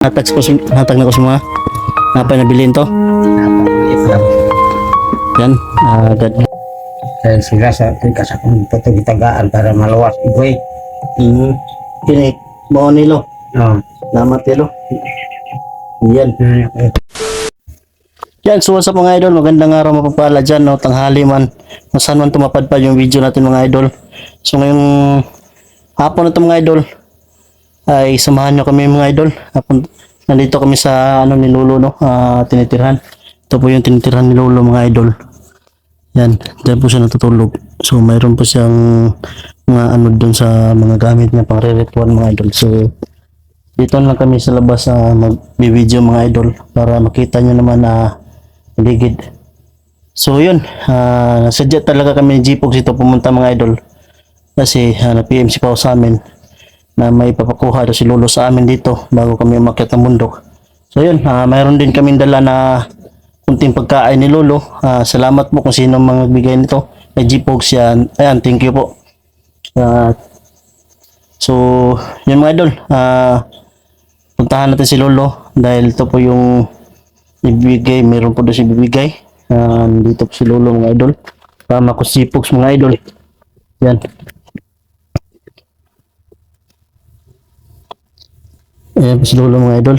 Hatag na ko sa mga napay nabilin to. Yan, agad. Kaya sila sa tikas akong patagitagaan para malawas igoy. Kini, mo nilo. No. Salamat nilo. Yan. Yan, so what's up mga idol, magandang araw mapapala dyan, no? Tanghali man, masan man tumapad pa yung video natin mga idol. So ngayong hapon na ito mga idol, ay samahan nyo kami mga idol. Hapon, nandito kami sa ano ni Lolo, no? Tinitirhan. Ito po yung tinitirhan ni Lolo mga idol. Yan, dyan po siya natutulog. So mayroon po siyang mga ano doon sa mga gamit niya pang re-retuan mga idol. So dito lang kami sa labas na mag-video mga idol para makita nyo naman na ligid. So yun, nasadya talaga kami ni G-Pogs ito pumunta mga idol kasi na-PM si Pao sa amin na may papakuha daw si Lolo sa amin dito bago kami umakyat ng bundok. So yun, mayroon din kaming dala na kunting pagkain ni Lolo. Salamat po kung sino mga bigay nito kay G-Pogs yan. Ayan, thank you po. So yun mga idol, puntahan natin si Lolo dahil ito po yung ibigay, meron po doon si bibigay. Dito po si Lolo mga idol. Tama ko si Pogs mga idol. Yan. Ayan po si Lolo mga idol.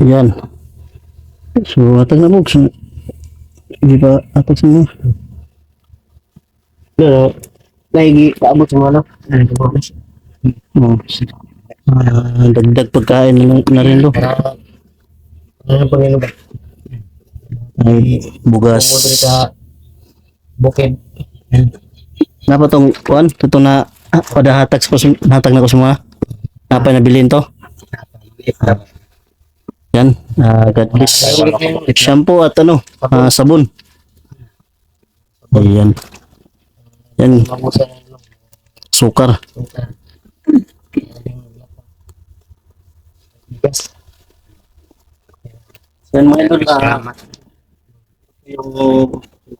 Yan. So atag na Pogs. Hindi pa atag sa mga. No. Lagi paabot sa mga Dagdag pagkain na rin do. ano pangino ba? Ay, bugas. Sa bukid. Napa tong kuan? Ito na padahatag hatag na ko sa mga napay nabilin to. Yan, God bless. Shampoo at ano, sabon. Ayan. Yan, sukar. Yan mga idol, yung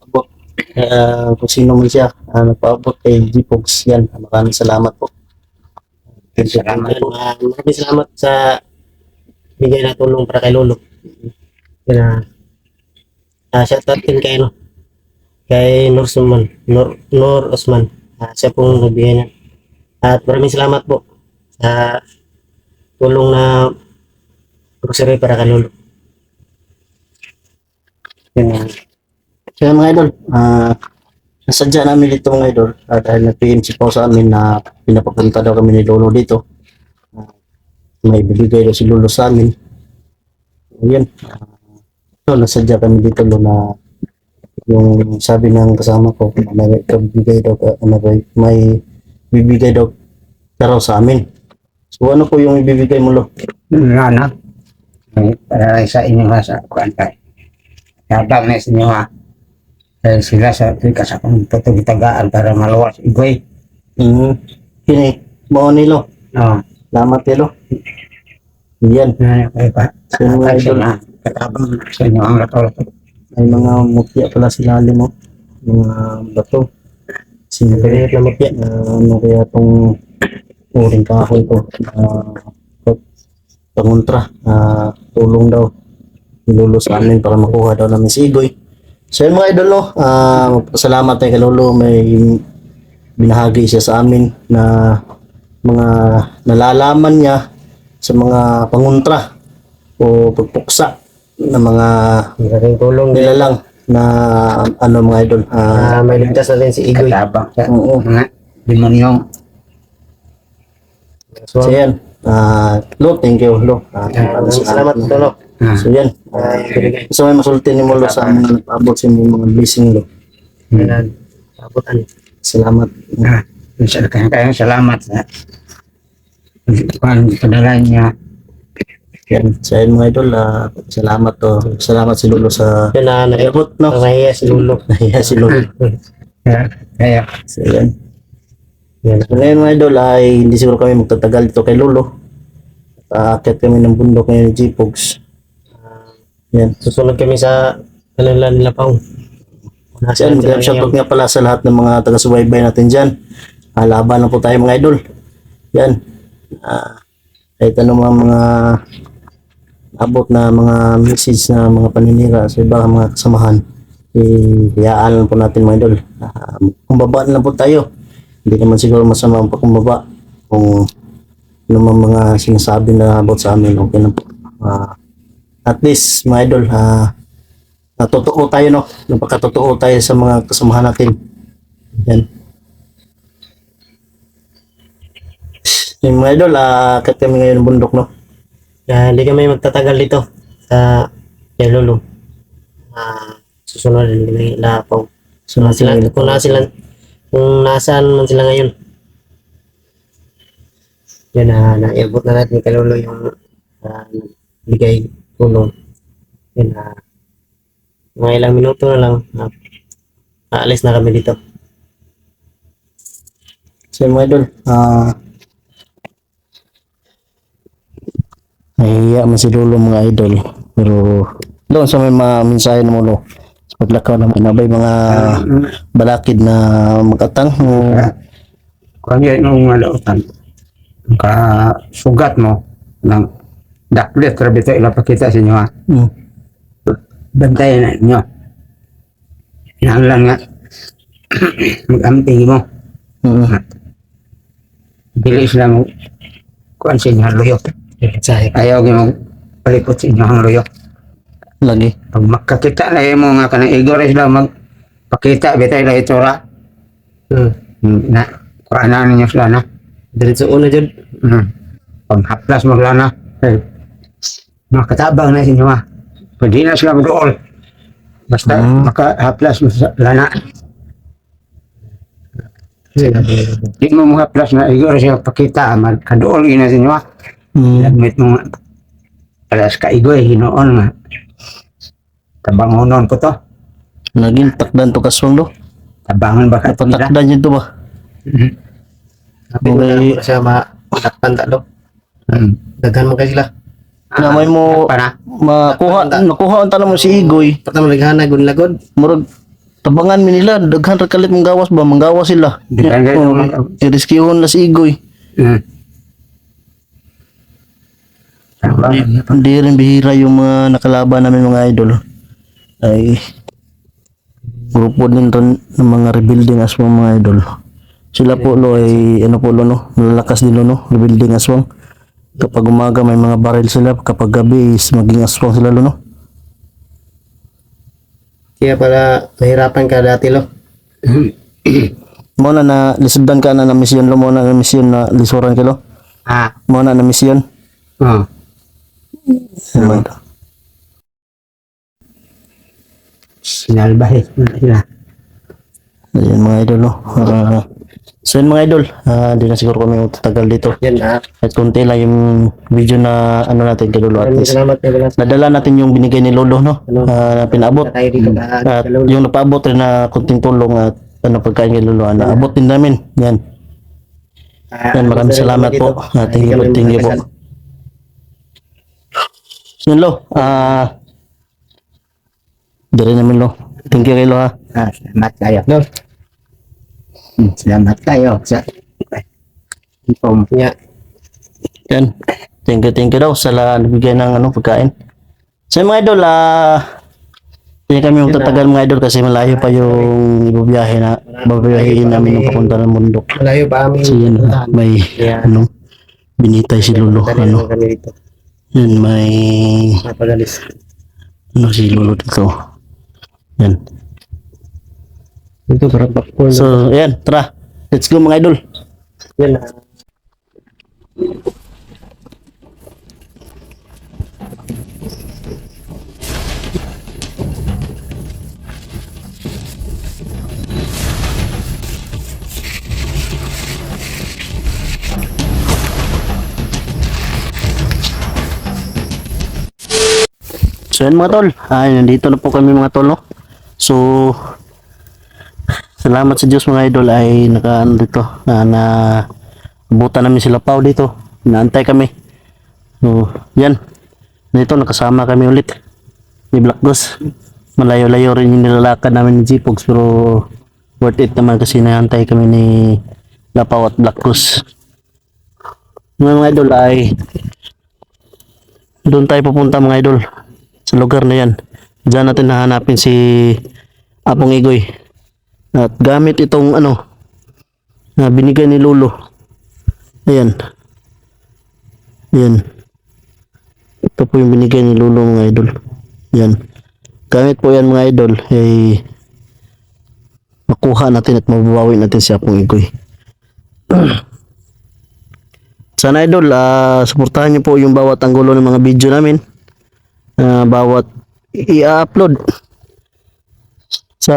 abot, kung sino man siya, nagpaabot kay G-Pogs, yan, maraming salamat po. Salamat. Maraming salamat sa bigay na tulong para kay Lolo. Kaya shout out din kay kay Nur Osman. Siya pong nagbigay niya. At maraming salamat po sa tulong na grocery para kay Lolo. Yan. So yan mga idol, nasadya namin dito mga idol dahil nag-PM si Pao sa amin na pinapapunta daw kami ni Lolo dito. May bibigay daw si Lolo sa amin. Yan. So nasadya kami dito na yung sabi ng kasama ko na may bibigay daw may bibigay daw raw sa amin. So ano po yung ibibigay mo Lo? Anak, para sa inyo sa kuan kay. Habang na sa inyo kaya sila sa tikas akong patagitagaan para malawas igoy. Kini, mo nilo. No. Salamat nilo. Yan. Kaya pa. So mga idol, Katabang sa inyo ang rato-rato. may mga mutya pala sila mo. Mga bato. Sinipilit na mutya. Ano kaya itong uring kahoy ko. Pangontra. Tulong daw. Lolo sa amin para makuha daw namin si Igoy. So yun mga idol no, salamat tayo kay Lolo, may binahagi siya sa amin na mga nalalaman niya sa mga pangontra o pagpuksa na mga Malaking tulong nila lang na ano mga idol. may ligtas na rin si Igoy. Katabang siya. Oo. Mga demonyong. So yan, Lo, thank you Lo. Salamat po Lo. So yan, so may masulti ni mo Lo sa mga nag-abot sa mga blessing Lo. Abutan. Salamat. Kaya salamat sa padala niya. Yan, sa inyo mga idol, salamat to. Salamat si Lolo sa abot no. Nahiya si Lolo. Nahiya si Lolo. Kaya. So yan. Yan. So ngayon mga idol ay hindi siguro kami magtatagal dito kay Lolo. Aakyat kami ng bundok ngayon ni G-Pogs. Yan. Susunod kami sa kanila nila Pao. Yan, shoutout nga pala sa lahat ng mga taga-subaybay natin dyan. Laban lang po tayo mga idol. yan. Kahit ano mga abot na mga message na mga paninira sa iba mga kasamahan, ihayaan lang po natin mga idol. Kumbaba na lang po tayo. Hindi naman siguro masama ang pakumbaba. Kung ano mga sinasabi na about sa amin, okay lang po. At least mga idol, natotoo tayo, no? Napakatotoo tayo sa mga kasamahan natin. Yan. Yung mga idol, kat kami ngayon ng bundok, no? Hindi kami magtatagal dito sa kay Lolo. Susunod din nila po. Sunod Sila, sila. kung nasaan man sila ngayon. Yan, naiabot na natin kay Lolo yung bigay tulong. Yan, mga ilang minuto na lang, aalis na kami dito. So mga idol, nahihiya man si Lolo mga idol. Pero doon sa may mga mensahe na Lolo, sa paglakaw naman, nabay mga balakid na mag-atang. Kung yan yung malautan, sugat mo ng daklit, grabe ito ilapakita sa inyo ha. Bantayan na inyo. Inanglan nga, mag-amping mo. Bilis na mo kuhan sa inyo ang luyo. Ayaw mo palipot sa inyo ang luyo. Lagi. Pag makakita na mo nga kanang igores lang magpakita, bitay na itura. Na, kuhanan ninyo sila na. Diretso una dyan. Pag haplas maglana, makatabang na sa inyo ha. Pwede na sila mag-dool. Basta makahaplas mo sa lana. Di mo mahaplas na igor siya pakita, magkadool ina sa inyo ha. Lagmit mo alas ka igoy, hinoon nga. Tabangonon ko to. Naging takdan to kaswang do. Tabangan ba ka nila? Napatakdan yun to ba? Sabi ko na siya matakpan talo. Daghan mo kayo sila. Na may mo nakuha ang tanong mo si Igoy. Patang naghanay lagod. Murag tabangan mi nila, daghan ra kalit manggawas ba? Manggawas sila. I-rescueon na si Igoy. Hindi rin bihira yung mga nakalaban namin mga idol. Ay grupo din to ng mga rebuilding aswang mga idol. Sila po lo ay ano po lo no, malalakas din lo no, rebuilding aswang. Kapag umaga may mga baril sila, kapag gabi is maging aswang sila lo no. Kaya pala nahirapan ka dati lo. Mo na lisudan ka na misyon lo, mo na misyon na lisuran ka lo. Mo na misyon. Sinalbahe sila. Ayan mga idol no. So yun mga idol, hindi na siguro kami tatagal dito. Yan At konti lang yung video na ano natin kay Lolo. At Maraming least salamat kay Balas. nadala natin yung binigay ni Lolo no. Na pinaabot. Tayo dito At yung napaabot rin na kunting tulong at ano pagkain kay Lolo, naabot din namin. Yan. Yan, maraming salamat po. Thank you po. So yun Lo, dari namin Lo. Thank you kay Lo ha. Salamat kayo. Salamat kayo sa inform. Yeah. Yan. Thank you daw sa nabigay ng ano pagkain. So mga idol, hindi kami magtatagal mga idol kasi malayo pa yung ibubiyahe na babiyahin namin ng papunta ng bundok. Malayo ba kami? So yan, may ano, binitay si Lolo. Ano, Kami dito. yan, may Napagalis. ano si Lolo dito. Yan. Dito para popcorn. So, yan, tara. Let's go mga idol. Yan So yan mga tol, nandito na po kami mga tol no? So salamat sa Diyos mga idol ay nakaano dito na abutan namin sila Pao dito, naantay kami. So yan, dito nakasama kami ulit ni Black Goose. Malayo-layo rin yung nilalakad namin ni G-Pogs pero worth it naman kasi naantay kami ni Lapaw at Black Goose. Mga idol ay doon tayo pupunta mga idol sa lugar na yan. Diyan natin hahanapin si Apong Igoy. At gamit itong ano na binigay ni Lolo. Ayan. Ayan. Ito po yung binigay ni Lolo mga idol. Ayan. Gamit po yan mga idol ay makuha natin at mababawi natin si Apong Igoy. Sana idol, suportahan niyo po yung bawat anggulo ng mga video namin. Bawat i-upload sa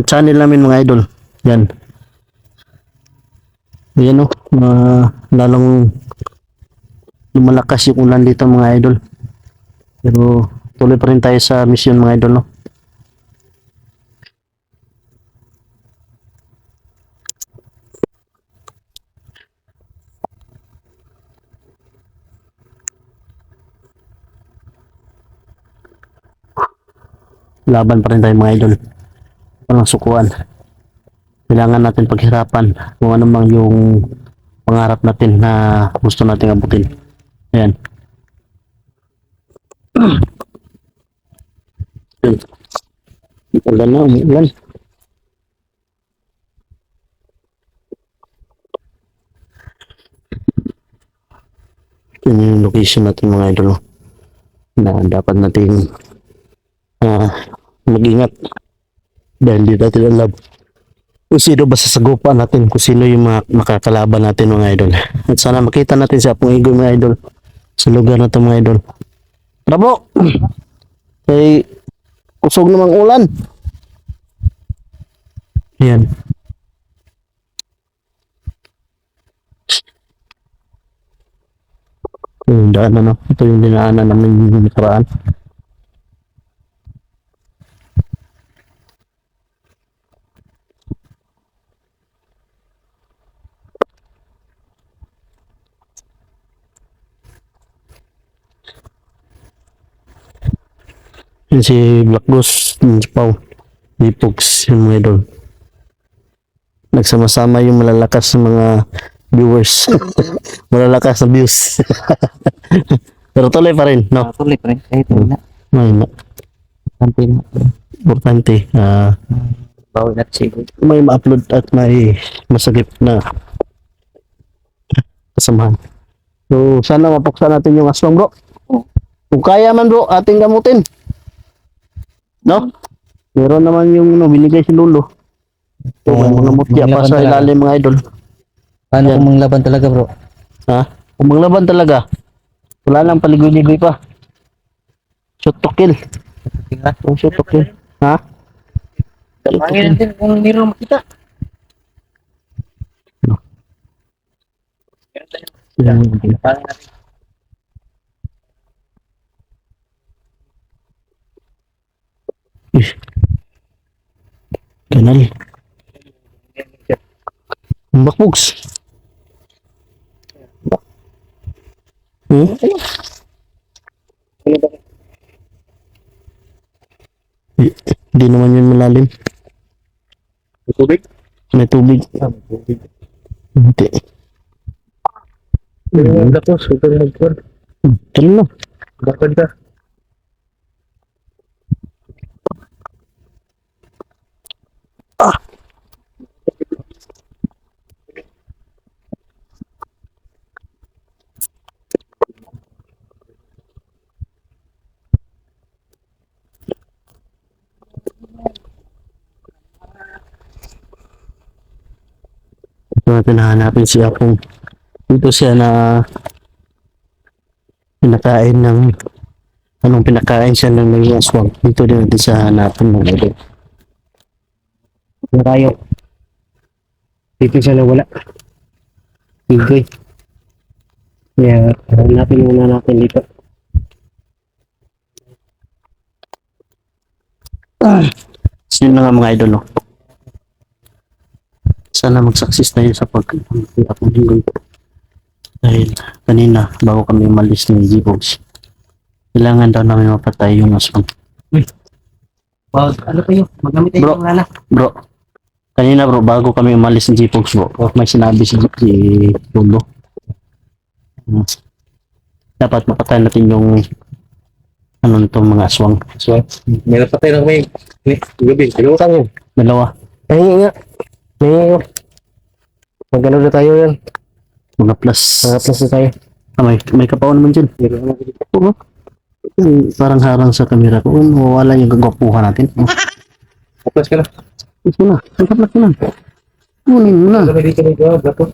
channel namin mga idol. Yan. Yan o. Lalong lumalakas yung ulan dito mga idol. Pero tuloy pa rin tayo sa mission mga idol no. Laban pa rin tayo mga idol. Walang sukuan. Kailangan natin paghirapan kung ano mang yung pangarap natin na gusto nating abutin. Ayan. Ulan na, ulan. Yun yung location natin mga idol na dapat natin mag-ingat dahil di natin alam kung sino ba sasagupan natin, kung sino yung makakalaban natin mga idol. At sana makita natin si Apong Igoy mga idol sa lugar na ito mga idol. Bravo! Ay kusog namang ulan. Ayan. Yung daan ano, ito yung dinaanan namin yung nakaraan. Yan si Black Ghost, si Pau, si Pugs, yung mga idol. Nagsama-sama yung malalakas na mga viewers. Malalakas na views. Pero tuloy pa rin, no? Tuloy pa rin. Kahit na. May importante. Bawal na siguro. May ma-upload at may masagip na kasamahan. So, sana mapuksan natin yung aswang bro. Kung kaya man bro, ating gamutin. No? Meron naman yung binigay si Lolo. So, may mga mutya pa sa ilalim mga idol. Paano Yan. kung manglaban talaga bro? Ha? Kung maglaban talaga, wala lang paligoy-ligoy pa. Shoot to kill. Oh, shoot to kill. Ha? Pangin natin kung hindi rin makita. Pangin natin. Kanal. Bakbugs. Di naman yun malalim. Tubig? May tubig. Hindi. Ako, super hardcore. Tara na. Bakit ka? Ito natin hahanapin si Apong. Dito siya na pinakain ng anong pinakain siya ng mga aswang. Dito din natin siya hanapin ng ito. Tayo. Dito siya na wala. Igoy. Kaya, hanapin muna natin dito. Sino na nga mga idol, no? Sana mag-success tayo sa pag-uploading. Dahil kanina, bago kami umalis ng G-Box, kailangan daw namin mapatay yung aswang. Ano kayo? Magamit tayo Bro. ng lala. Bro, kanina bro, bago kami umalis ng G-Box bro, may sinabi si Lolo. Dapat mapatay natin yung ano nitong mga aswang. So, may napatay na kami. Gabi, kalimutan mo. Dalawa. Ay, nga. May, magano na tayo yan. Mga plus. Mga plus na tayo. May kapaon naman dyan. Oo. Parang harang sa camera ko. Mawala yung gagwapuhan natin. Plus ka na. Plus mo na. Ang kaplas mo na. Kunin mo na. Gabi dito na ito, gato.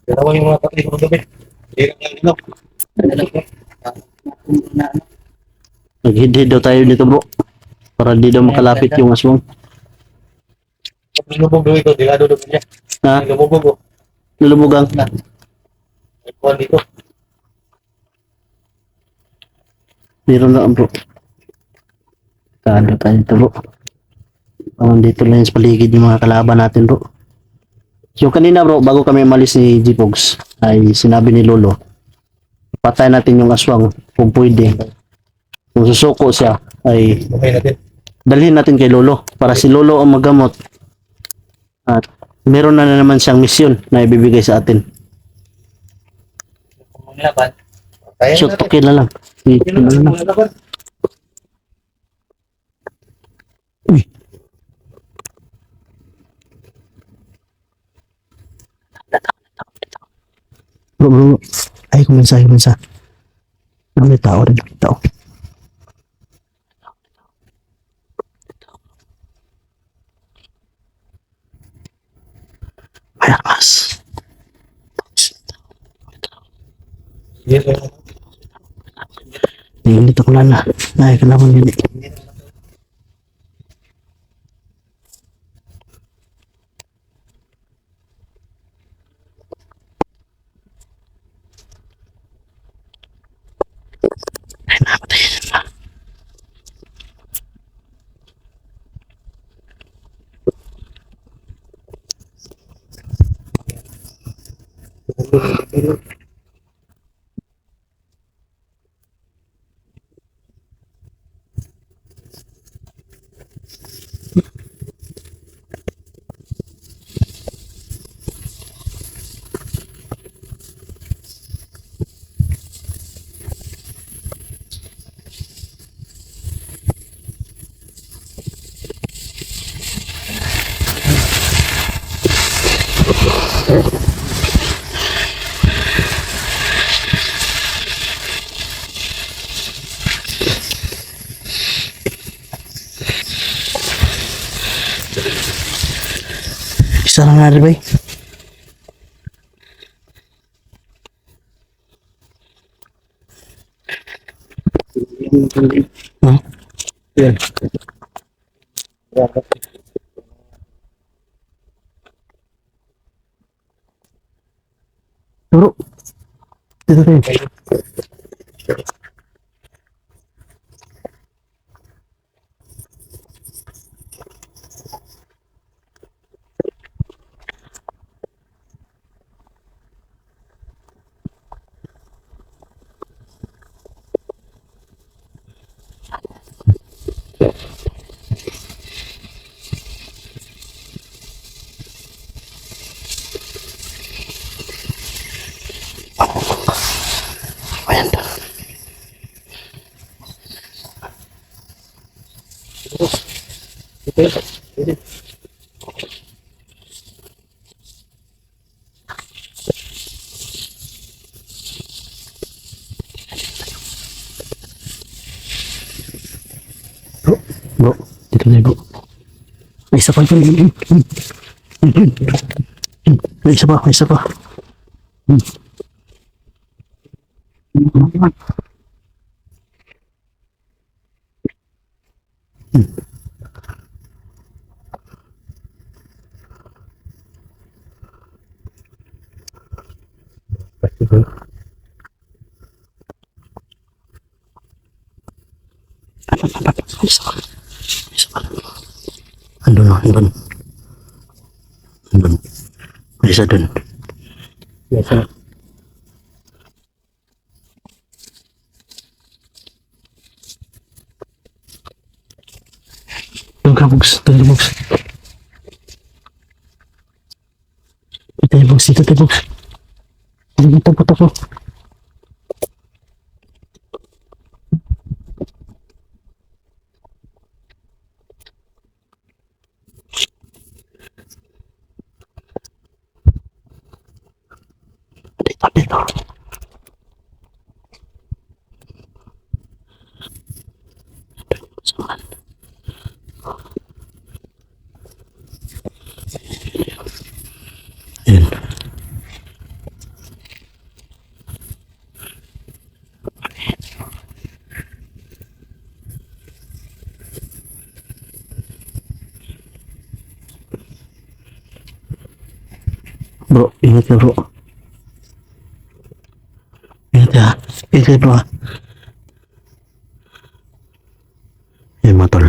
Dalawa yung mga patay ko gabi. Hindi lang dito. Naghid-hid daw tayo dito bro. Para di daw makalapit yung aswang. Lubog daw ito, digado daw niya. Ha? Lubog ko. Lulubugang. May kuwan dito. Meron na bro. Kado tayo dito bro. Dito lang sa paligid yung mga kalaban natin bro. So kanina bro, bago kami malis ni G-Pogs, ay sinabi ni Lolo, patay natin yung aswang kung pwede. Kung susuko siya, ay Okay natin. dalhin natin kay Lolo para si Lolo ang magamot. At meron na naman siyang misyon na ibibigay sa atin. Kung laban. Kaya So natin. tukin na lang. Tukin na lang. Laban. Uy. Bro. Ay, kumansa. May tao rin. Tao. May armas. Yes, Hindi ako lala. Ay, kailangan yun. Ay, napatay na. Isa lang nga rin ba eh? Ha? Yan. Turo. Dito tayo. Ayan daw. Bro, dito na bro. May isa pa yun. May isa pa. Andun. May isa dun. Yes, sir. Doon ka, Bugs. Tayo box, dito tayo box. Putok ko. Dito. Ayan. Bro, ingat ya bro. Ingat ya. Ingat ya bro. Ya motor.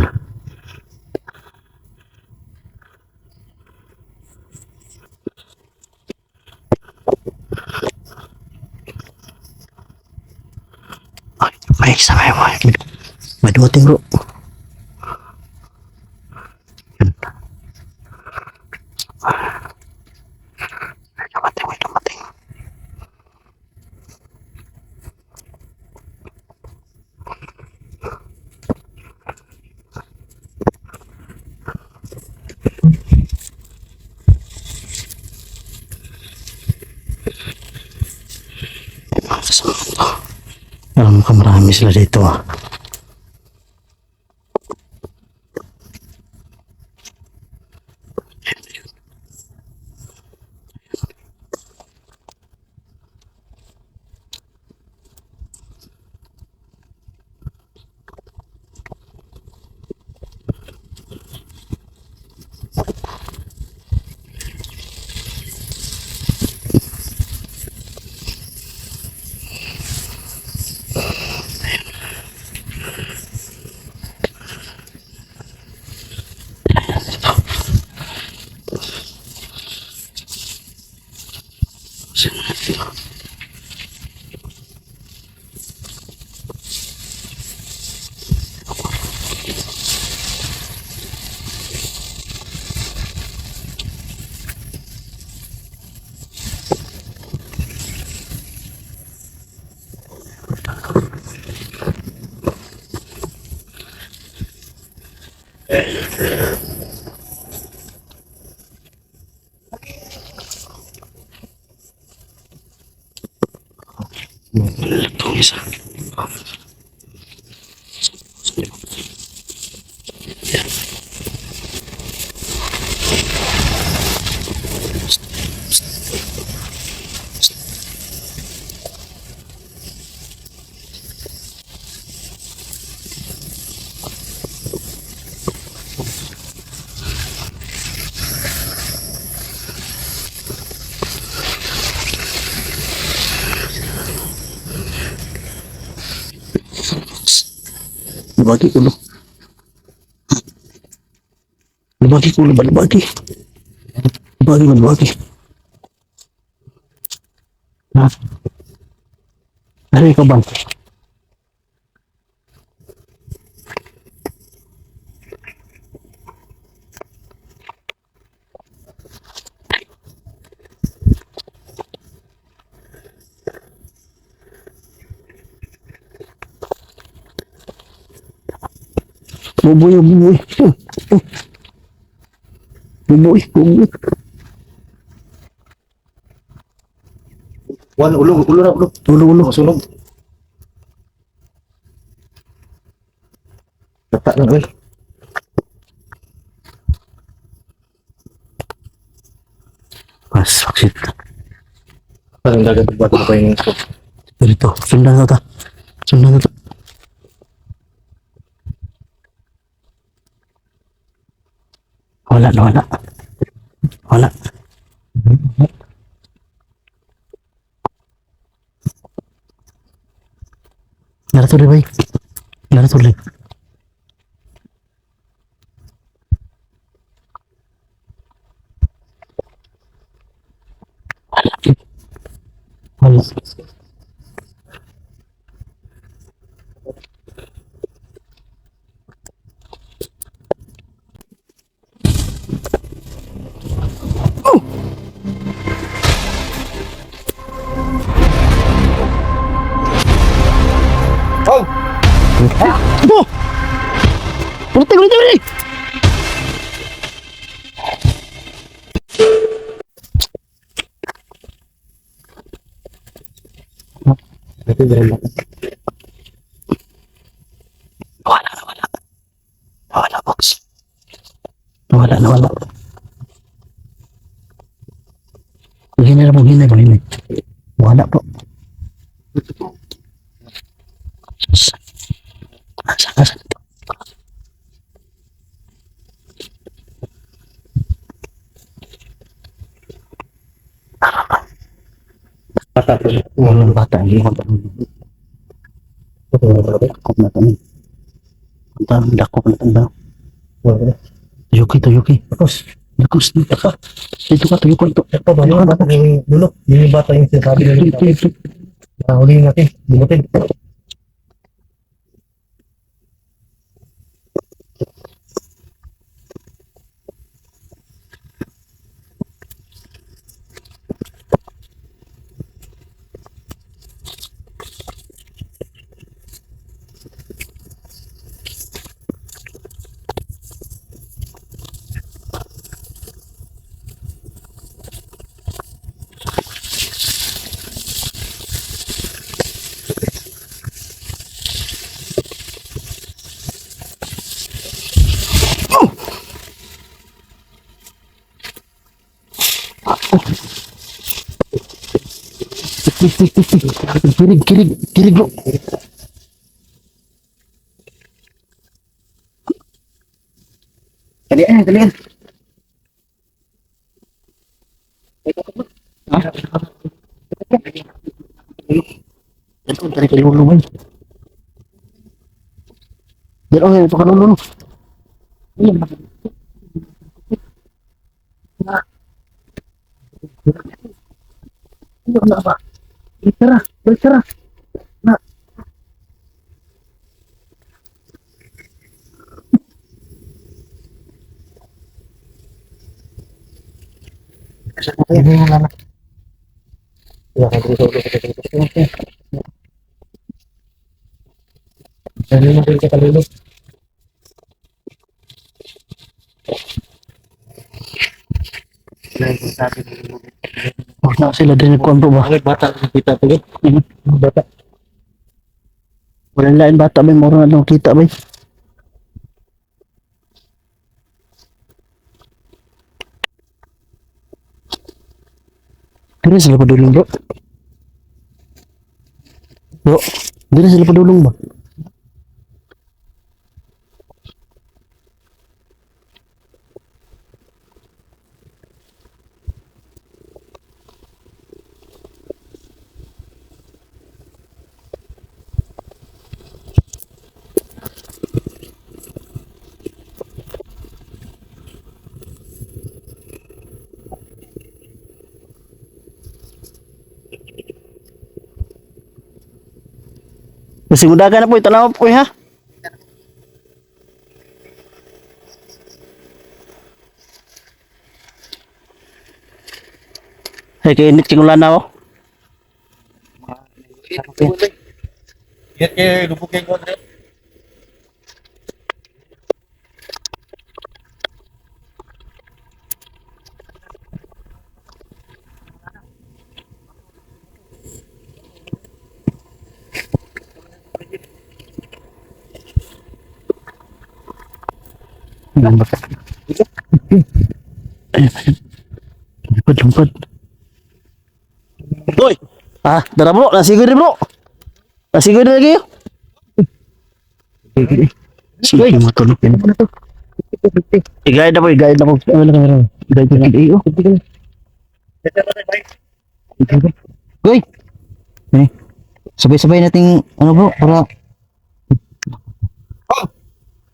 Ay, baik sama ya bro. Maduoting bro. Dumating. Alam mo ka marami sila dito ah. Itong isa. Yan. Lubagi ulo. Lubagi ulo ba? Lubagi. Ha? Ano ikaw bang? Buboy. Buboy. Wan, ulo na, ulo. Ulo. Sunog. Tata na, uy. Pas, vaksit. Parang dagat buat apa yang Dito, sundan na ta. Wala. Naratuloy bay. Naratuloy. Wala. Bo! Ulit, ulit, ulit! Ito dyan. Wala na, wala. Wala, box. Wala na, wala. Hinay na po, hinay po, hinay. Wala po. Asa ito? Bata po. Walang bata, hindi ko pa. Dakop na tanin. Ang dakop na tanin. Tuyuki, tuyuki. Tapos, Lakos dito ka. Dito ka, tuyo ko ito. Ito ba yung bata yung dulo? Yung bata yung sinasabi nila. Huliin natin. Bumutin. Kirig, kirig, kirig bro. Kalian, kalian. Ito, tari kayo lumay. Pero okay, ito ka lulun. Ano ba? Tara, tara. Na. Hindi mo lang. Wala ka dito. Dali mo din sa kalulog. Huwag na sila din nagkuhan bro ba? Bakit bata kita tuloy? Bata. Walang lain bata ba? Mura na kita ba? Dire sila padulong bro. Bro, dire sila padulong ba? Kasi mudagan na po, itanaw po ha. Ay, kainit kingulan na ako. Yan kayo, lubog kayo ko. Lumpad, lumpad. Hoy! Ah, dara bro, nasigoy rin bro. Nasigoy rin lagi yun. Sige, matulog yun. I-guide na po, i-guide na po. Ano na kamera? I-guide na. Iyo. Goy! Eh, sabay-sabay nating, ano bro, para...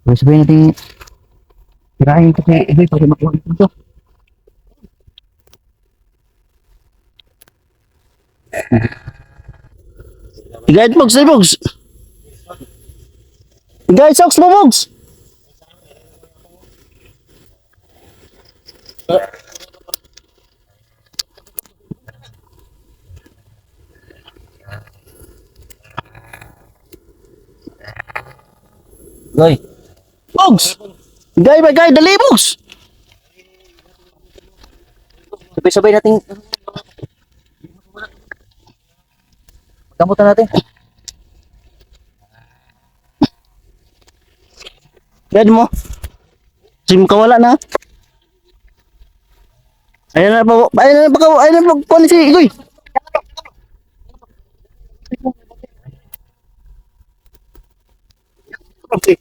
Sabay-sabay nating... Tirahin kasi, Goy, para makuha ito. I-guide mo, say Bogs. I-guide socks mo, Bogs. Goy. Bugs! Gay ba gay, dali Bugs! Sabay-sabay natin. Gamutan natin. Gad mo. Sim ka wala na. Ayun na pa, ayun na pa, si Igoy. Berhenti.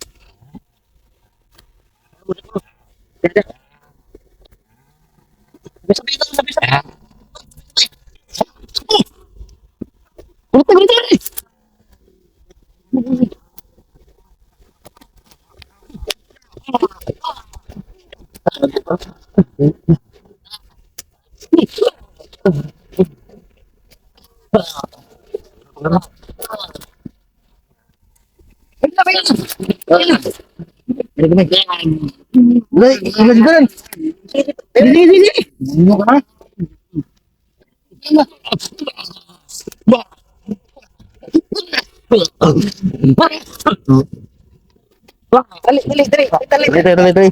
Dali.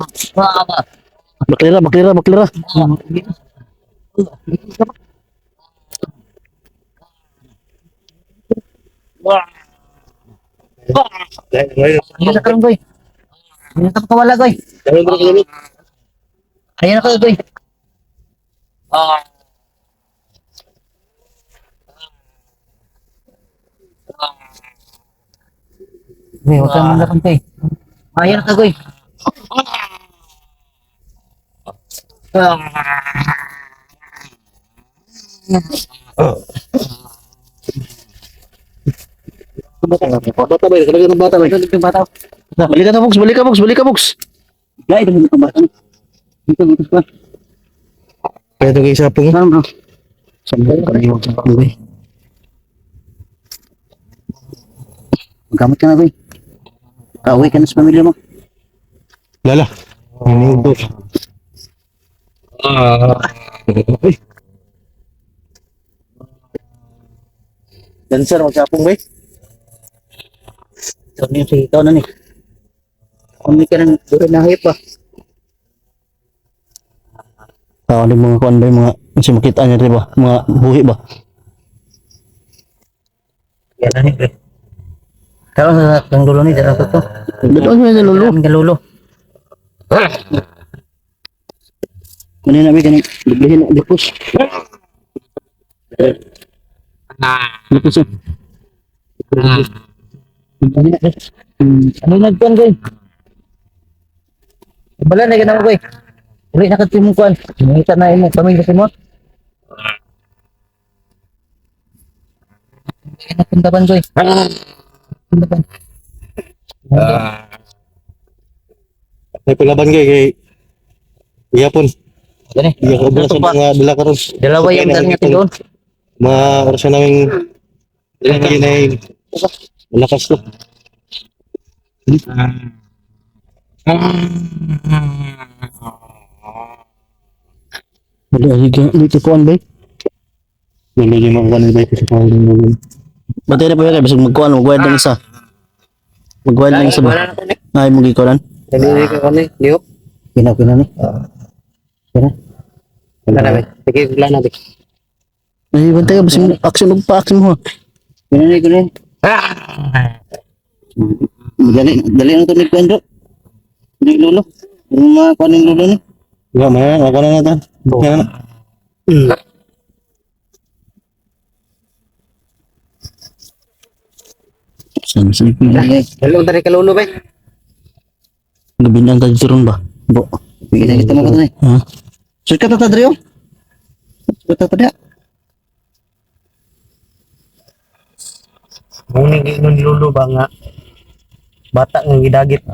Baklira. Ayun na karon, Goy. Ayun na kawala, Goy. Ayun na karon, Goy. Goy, huwag kang manlakan, Goy. Ayun na ka, Goy. Bata ba? Kalagyan ng bata ba? Balik ka, Bugs. Gay, dali ng bata. Dito pa. Kaya ito kayo sapong. Saan bro? Sambal ka na yung Igoy. Magkamot ka na, Igoy. Kauwi ka na sa pamilya mo. Lala. Ini ito. Dancer, magsapong, Igoy. Ito na yung sige, ikaw na ni. Kung ka na, duro na hayop pa. Ano yung mga kuan ba yung mga kasi makita niya diba? Mga buhi ba? Yan na ni, Goy. Karon sa kang dulo ni, dala ko to. Dito niya nalulo. Ang galulo. Kanina may ganun. Biblihin na dipos. Dipos yun. Ano nagkuhan, Goy? Bala na ganun, Goy. Uli na ka mong kuhan. Sinangita na imong pamilya sa mo. Hindi na puntaban, Goy. Puntaban. May palaban kay Iyapon. Gani. Iya ko sa mga dala karon. Dalawa yung dala natin doon. Mga orasyon naming lagi na malakas to. Dito kuan ba? Lagi mo kuan ba kasi pa ulo. Batay na pa yun. Basag magkuhan. Magwayad ng isa. Magwayad ng isa ba? Ay, magikuran. Dali ko ni, liop. Pinaw ni. Wala na, sige, wala na. Ay, bantay ka. Basag action pa-action mo. Pinanay ko rin. Dali na ito ni Pedro. Ni Lolo. Yung mga kuhan ng Lolo ni. Wala man, ako na natin. Yan na. Saan pinanay? Dalo dari kalulo ba? Gabinang tagsiron ba? Bro. Bigyan kita mo ka ha? Sus ka tatadri oh. Sus ka tatadri. Mong ni lulo ba nga bata nga gidagit.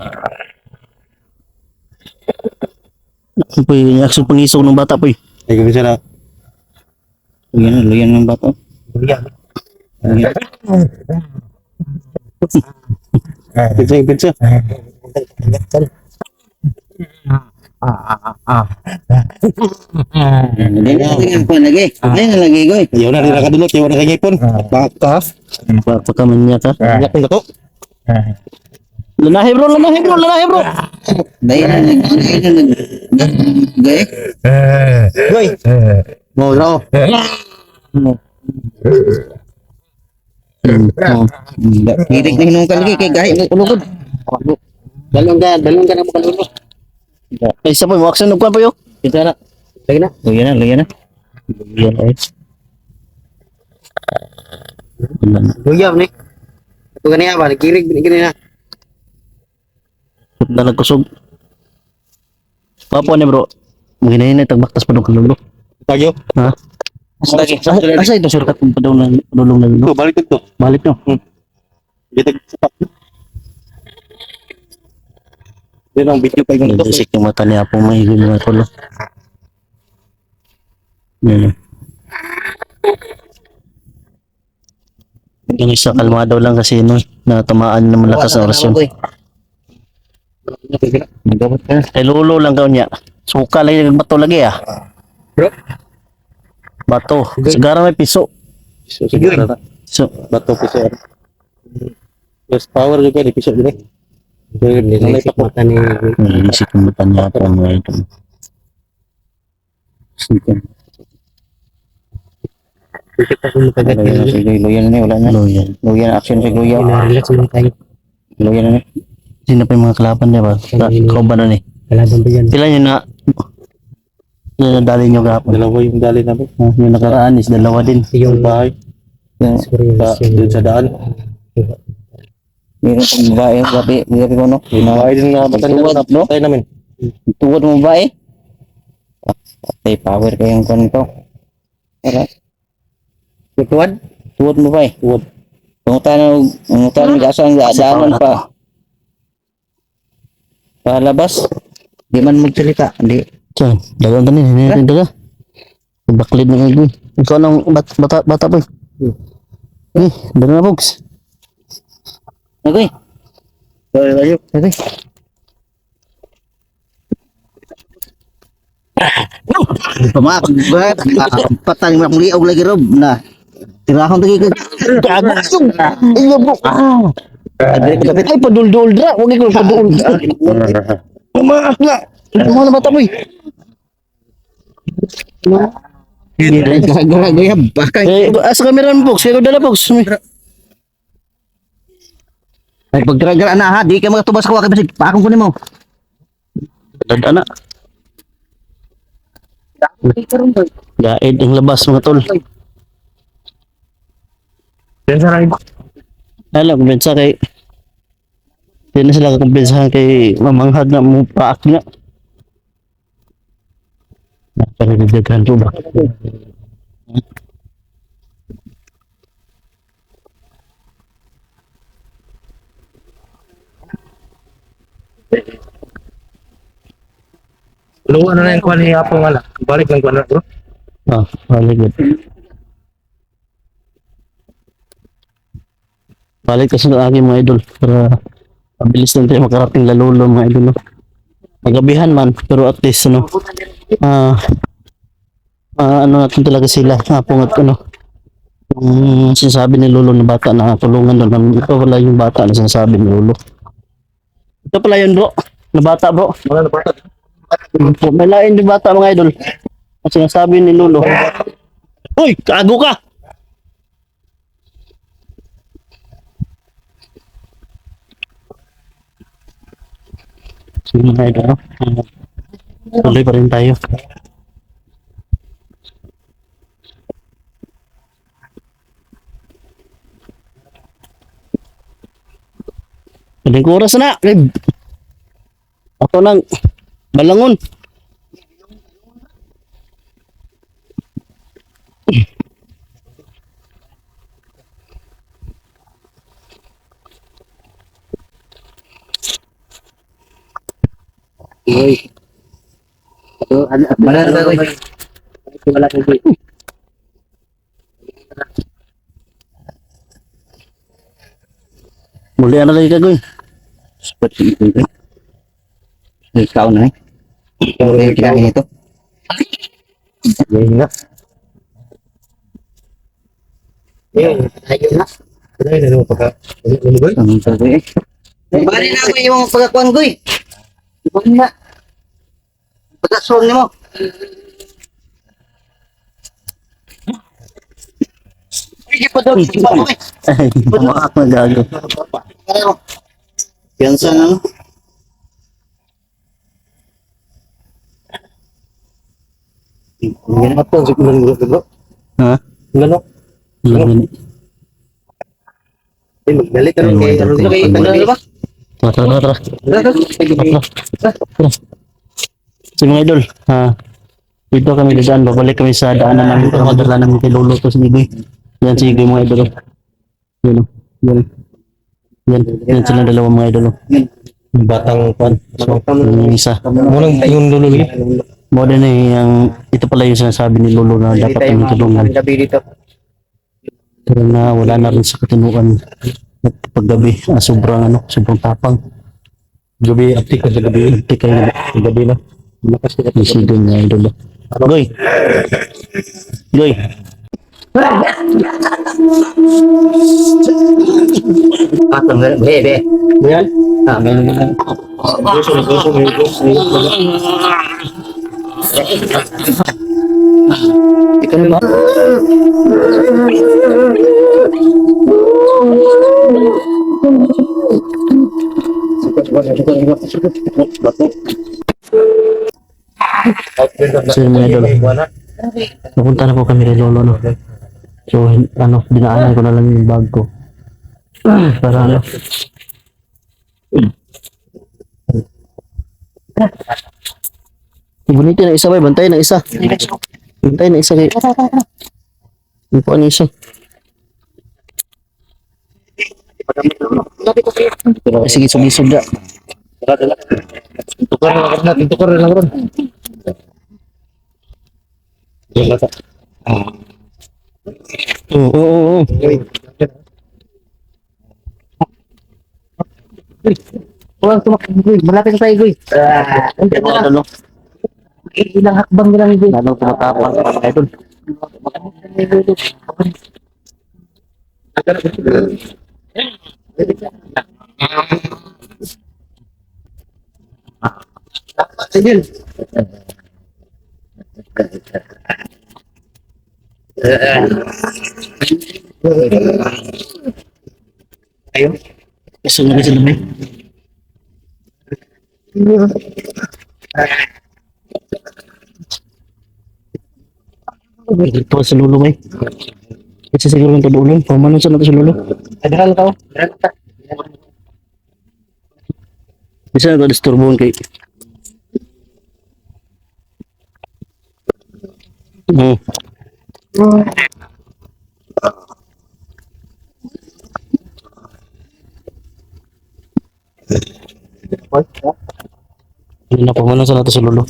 Ano po yung action pangisaw ng bata po eh. Ay gabi sana. Luyan ng bata. Iya. Pizza. Hindi na lagi po lagi. Ay na lagi goy. Ayaw na rin nakadulot, ayaw na kanyipon. Baka. Pagkaman niya ka. Iyak ng gato. Lanahe bro, lanahe bro, lanahe bro. Dahil gay. Goy. Mo bro. Hirig na hinong kalagi kay gahi mo kulugod. Dalong ka na mo kalulog. Ay sa po, waksan nagkuhan pa yo. Kita na. Lagi na. Luyan na. Yan ay. Luyaw ni. Ito ganiya ba? Nagirig gini na. Na nagkusog. Papo ni bro. Maghinay tagbaktas pa nung kalulo. Tayo. Ha? Asa ito sir katong pa daw ng lulong na lulo. Balik to. Balik no. Kita sapak. Yan ang video pa yung Nagdisik yung mata niya po mahigil mga tulo. Yan. Yung isa kalmado lang kasi no, na tamaan na malakas na orasyon. Ay lulo lang daw niya. Suka lagi ng bato lagi ah. Bro. Bato. Sigara may piso. Siguro na. So, Bato piso. Yes, power juga di piso gini. Nilisik mata ni. nag-isip yung mata niya po mga ito. Kita pun kagat ni. Sige, luyan na wala na. Luyan. Luyan action sa luyan. Relax mo tayo. Luyan na. Sino pa yung mga kalaban niya ba? Ikaw ba na ni? Kalaban ba yan? Ilan yun na dali nyo gapon? Dalawa yung dali namin. Yung nakaraan is dalawa din. Yung Bahay. siguro yung Sa daan. Meron pang babae, gabi ko no. Bahay din nga matanda no? Tayo namin. Tuwad mo babae. Patay power kayong kon to. Tara. Tutuan? Tuwad mo babae. Tuwad. Pangutan ng asa ang daanan pa. Palabas. Di man magsalita. Di. Diyan, dagang ka nila. Hindi daga. Baklid na kayo. Ikaw nang bata po. Dala na box. Okay. Tayo tayo. Okay. Pamak, patang mo akong liog lagi rob na. Tirahon tagi ka. Gago yung. Iyo bro. Ay, padul-dul dra. Huwag ikaw padul. Pumaak nga. Mga na bata mo eh. Gaya bakang. Asa kamera mo box. Ikaw dala box. Ay pagdara na ha, di ka magatubas ko kay basig pakong kunin mo. Dada na. Gaid ang labas mga tol. Yan sa rin. Alam, kumbinsa kay hindi na sila kakumpensahan kay mamanghag na mo paak nga. Naparinidaghan po ba? Luwa na yung kuwan ni Apo nga lang. Balik lang kuwan na bro. Ah, very good. Balik kasi ng aking mga idol para mabilis lang tayo makarating lalulo mga idol. No? Magabihan man, pero at least ano, ano natin talaga sila, pungat ano, sinasabi ni Lolo na bata na tulungan doon. Ito pala yung bata na sinasabi ni Lolo. Ito pala yun bro, na bata bro. Mga nabata. May lain yung bata mga idol. Ang sinasabi ni Lolo. Uy, kago ka! Sige mga idol, no? Tuloy pa rin tayo. Piling oras na. Ako nang balangon. Wala na ko. Wala ko. Muli na lagi kagoy. Seperti itu. Ikaw na eh. Ikaw yung kinahin ito. Yan nga. Ayun na. Ayun na naman pagka. Lumugoy? Ang sabi eh. Bali na ako yung pagkakuan ko eh. Bali na. Pagkasuan ni mo. Sige pa daw. Sige pa daw. Ay, tama ako gago. Yan sa ano? Ganun pa siguro bro. Ha? Ganun. Yun. Galit ka rin kay Rolando. Okay, tagal ba? Tara. So mga idol, dito kami dadaan, babalik kami sa daanan namin para madala namin kay Lolo to si Igoy. Yan si Igoy mga idol. Yan o. Yan sila dalawa mga idol. Yung batang pan. So, yung isa. Munang yung lolo niya. Mo din eh, ito pala yung sinasabi ni Lolo na dapat namin tulungan. Gabi dito. Pero na wala na rin sa katinuan. At paggabi, sobrang tapang. Gabi, aptik ka sa gabi. Tika yung Gabi na. Malakas ka. isigoy mga idol. Goy! Goy! Atong bebe. Yan. Meron na. Ikaw na ba? So yun mga idol, napunta na po kami kay Lolo no. So dinaanan ko na lang yung bag ko. Para Ibunitin na isa ba? Bantay na isa. Bantay na isa kay. Yung po ano isa. Sige, sumisod na. Tukar na ron. Oo. Walang tumakbo. Malapit na tayo, Goy. Ano? Ilang hakbang lang, Goy. Anong tumatapang ka mga idol? Sige. Ayun. Gusto nyo kasi naman. Dito sa lulo may. Kasi siguro ng tabulan. Pamanon sa natin sa lulo. Adral ka, Bisa na ito disturbuhan kay. Hindi na pamanon sa natin sa lulo.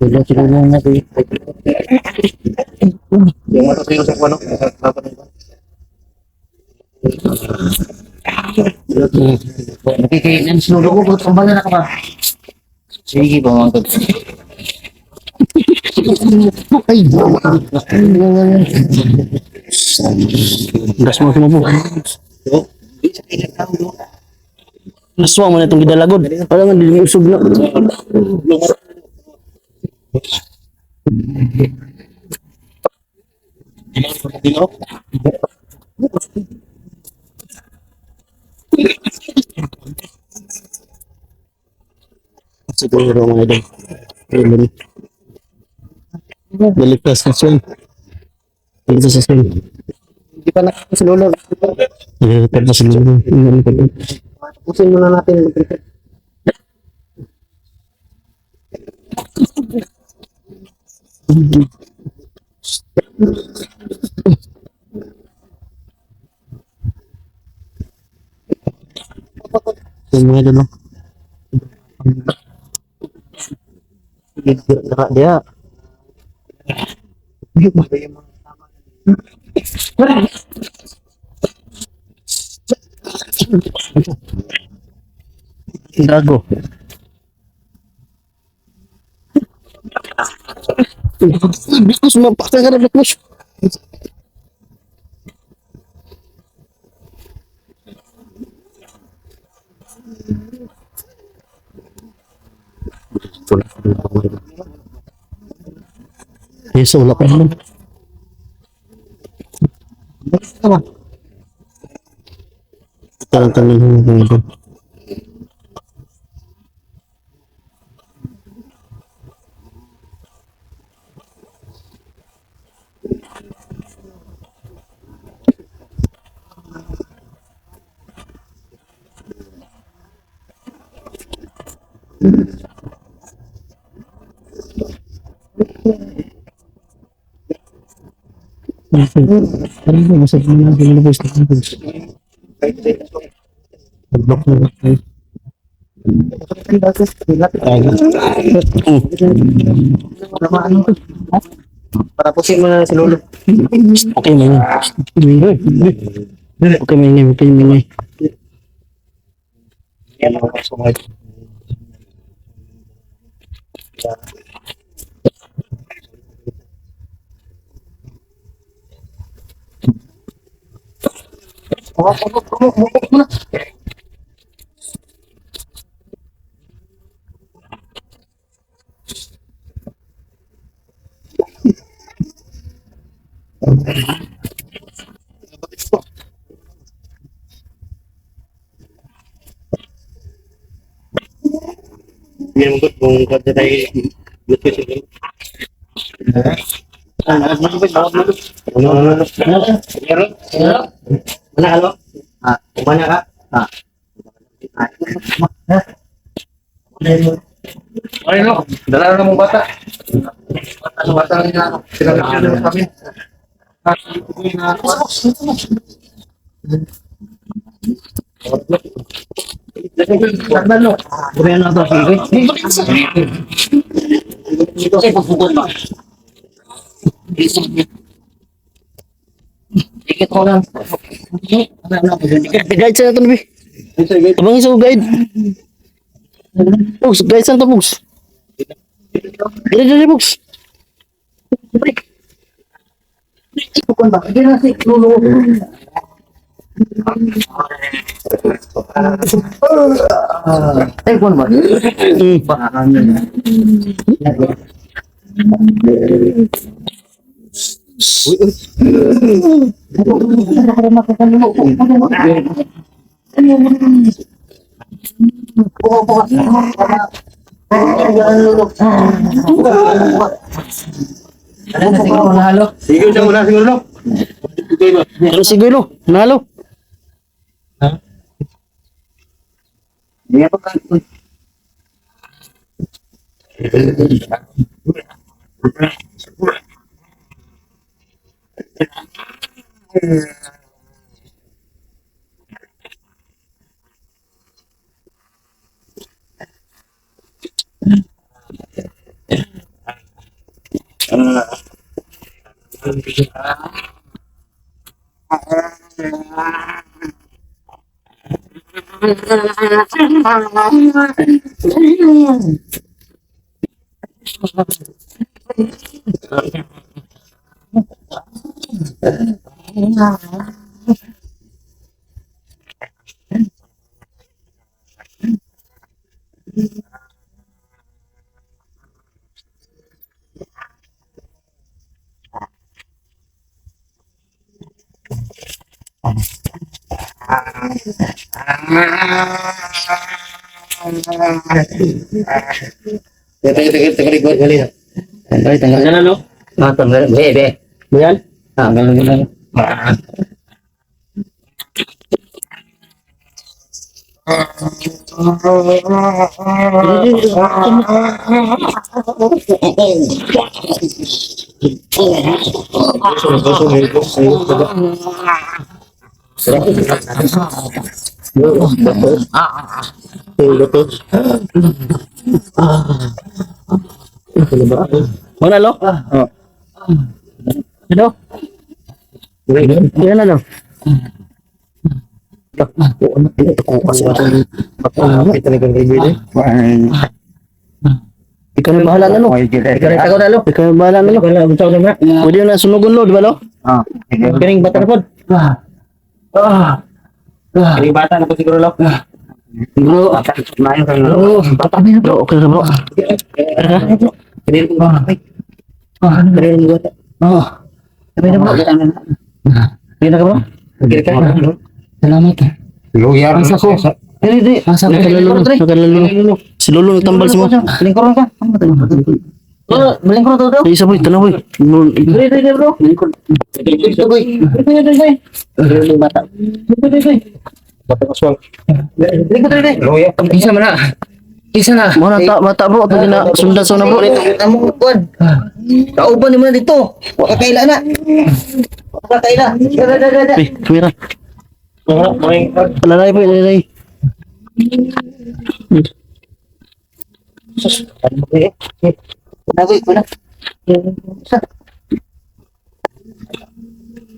Wala siguro na natin. Yung matutulog sa kwano. Nakikainan sinulo ko. Ba't kang na ka ba? Sige ba mga tol? Ay! Gas mo po. Naswa mo na itong gidalagod. Parang hindi mo usog na. Siguro mga idol. Ayun. Deliktas na swing. Deliktas na swing. Hindi pa nakasulolo. Deliktas na swing. Pusin muna natin. Yung mga idol. Dia. Gago. Bikus, mapakang ka na, bikus. Yes, wala pa naman. Talang-talang yung ito. Ano ba? Masarap na natin yung boys. Nag-block na lang. Para pusin mo na si Lolo. Okay, may okay, may Yan ang sumay. Yan mo kung kaya tayo luto siya. Mana halo? Kumanya kak? Ayun, no. Dala na mong bata. Bata na niya. Sinabi na kami. Kumain na ito. Dikit ko lang. Guide sa ito, Nabi. Abang isa ko guide. Bugs, guide sa ito, Bugs. Dali, Bugs. Bukan ba? Hindi na si Lolo. Bukan ba? Bahan niya. Sige, siya muna siguro. Pero siguro, nalo. Dia apa kan? Tengok kali ya. Ay, tanggal na no? Tanggal, bebe. Yan? Tanggal na. Mana lo? Ano? Yan na lo. Kita ni kan ribet ni. Ikaw na bahala na, lo. Ikaw rin tagaw na, lo. Ikaw na bahala na, lo. Wala, unsaw na nga. Pwede na sunugon, lo, di ba, lo? Kiring bata na po. Kining bata na po siguro lo. Bro, Bata na yun. bro, okay na, bro. Kining bata. Kining bata. Sabi na bro. Sige na ka bro. Kining ka. Salamat. Luyar Asa ko? Hindi. Asa ko kalalo. Si Lolo nagtambal sa mo. Lingkuran ka. Malingkuran to daw. Ay, isa boy, tanaw boy. Dili bro. Ito boy. Kiring bata. Bata ko swang. Lingkuran dili. Luyar. Isa man na. Isa na. Mo na mata bro, pwede na sundan sa na bro. Amo kuan. Kauban ni mo na dito. Wa ka kaila na. Wa ka kaila. Dada. Ay, kamera. Maring Alalay boy, alalay. Kunagoy, kuna. Isa.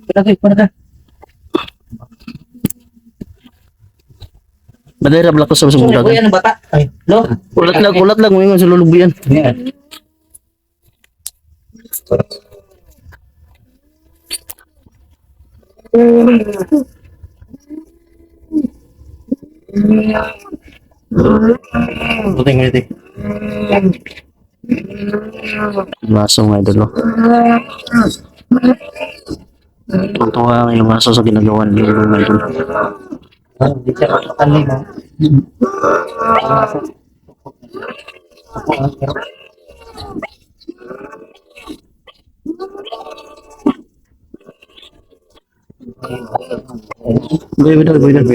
Kunagoy, kuna ka. Madera blak ko sa Kuya dagat. ng bata. Ay, lo. Ulat lang, mo ingon sa lulubuyan. Buting nito. Maso nga idol, no? Tuntua ang ilang maso sa ginagawa ni Lolo nga idol. Di siya makakanli mo. Boy, boy.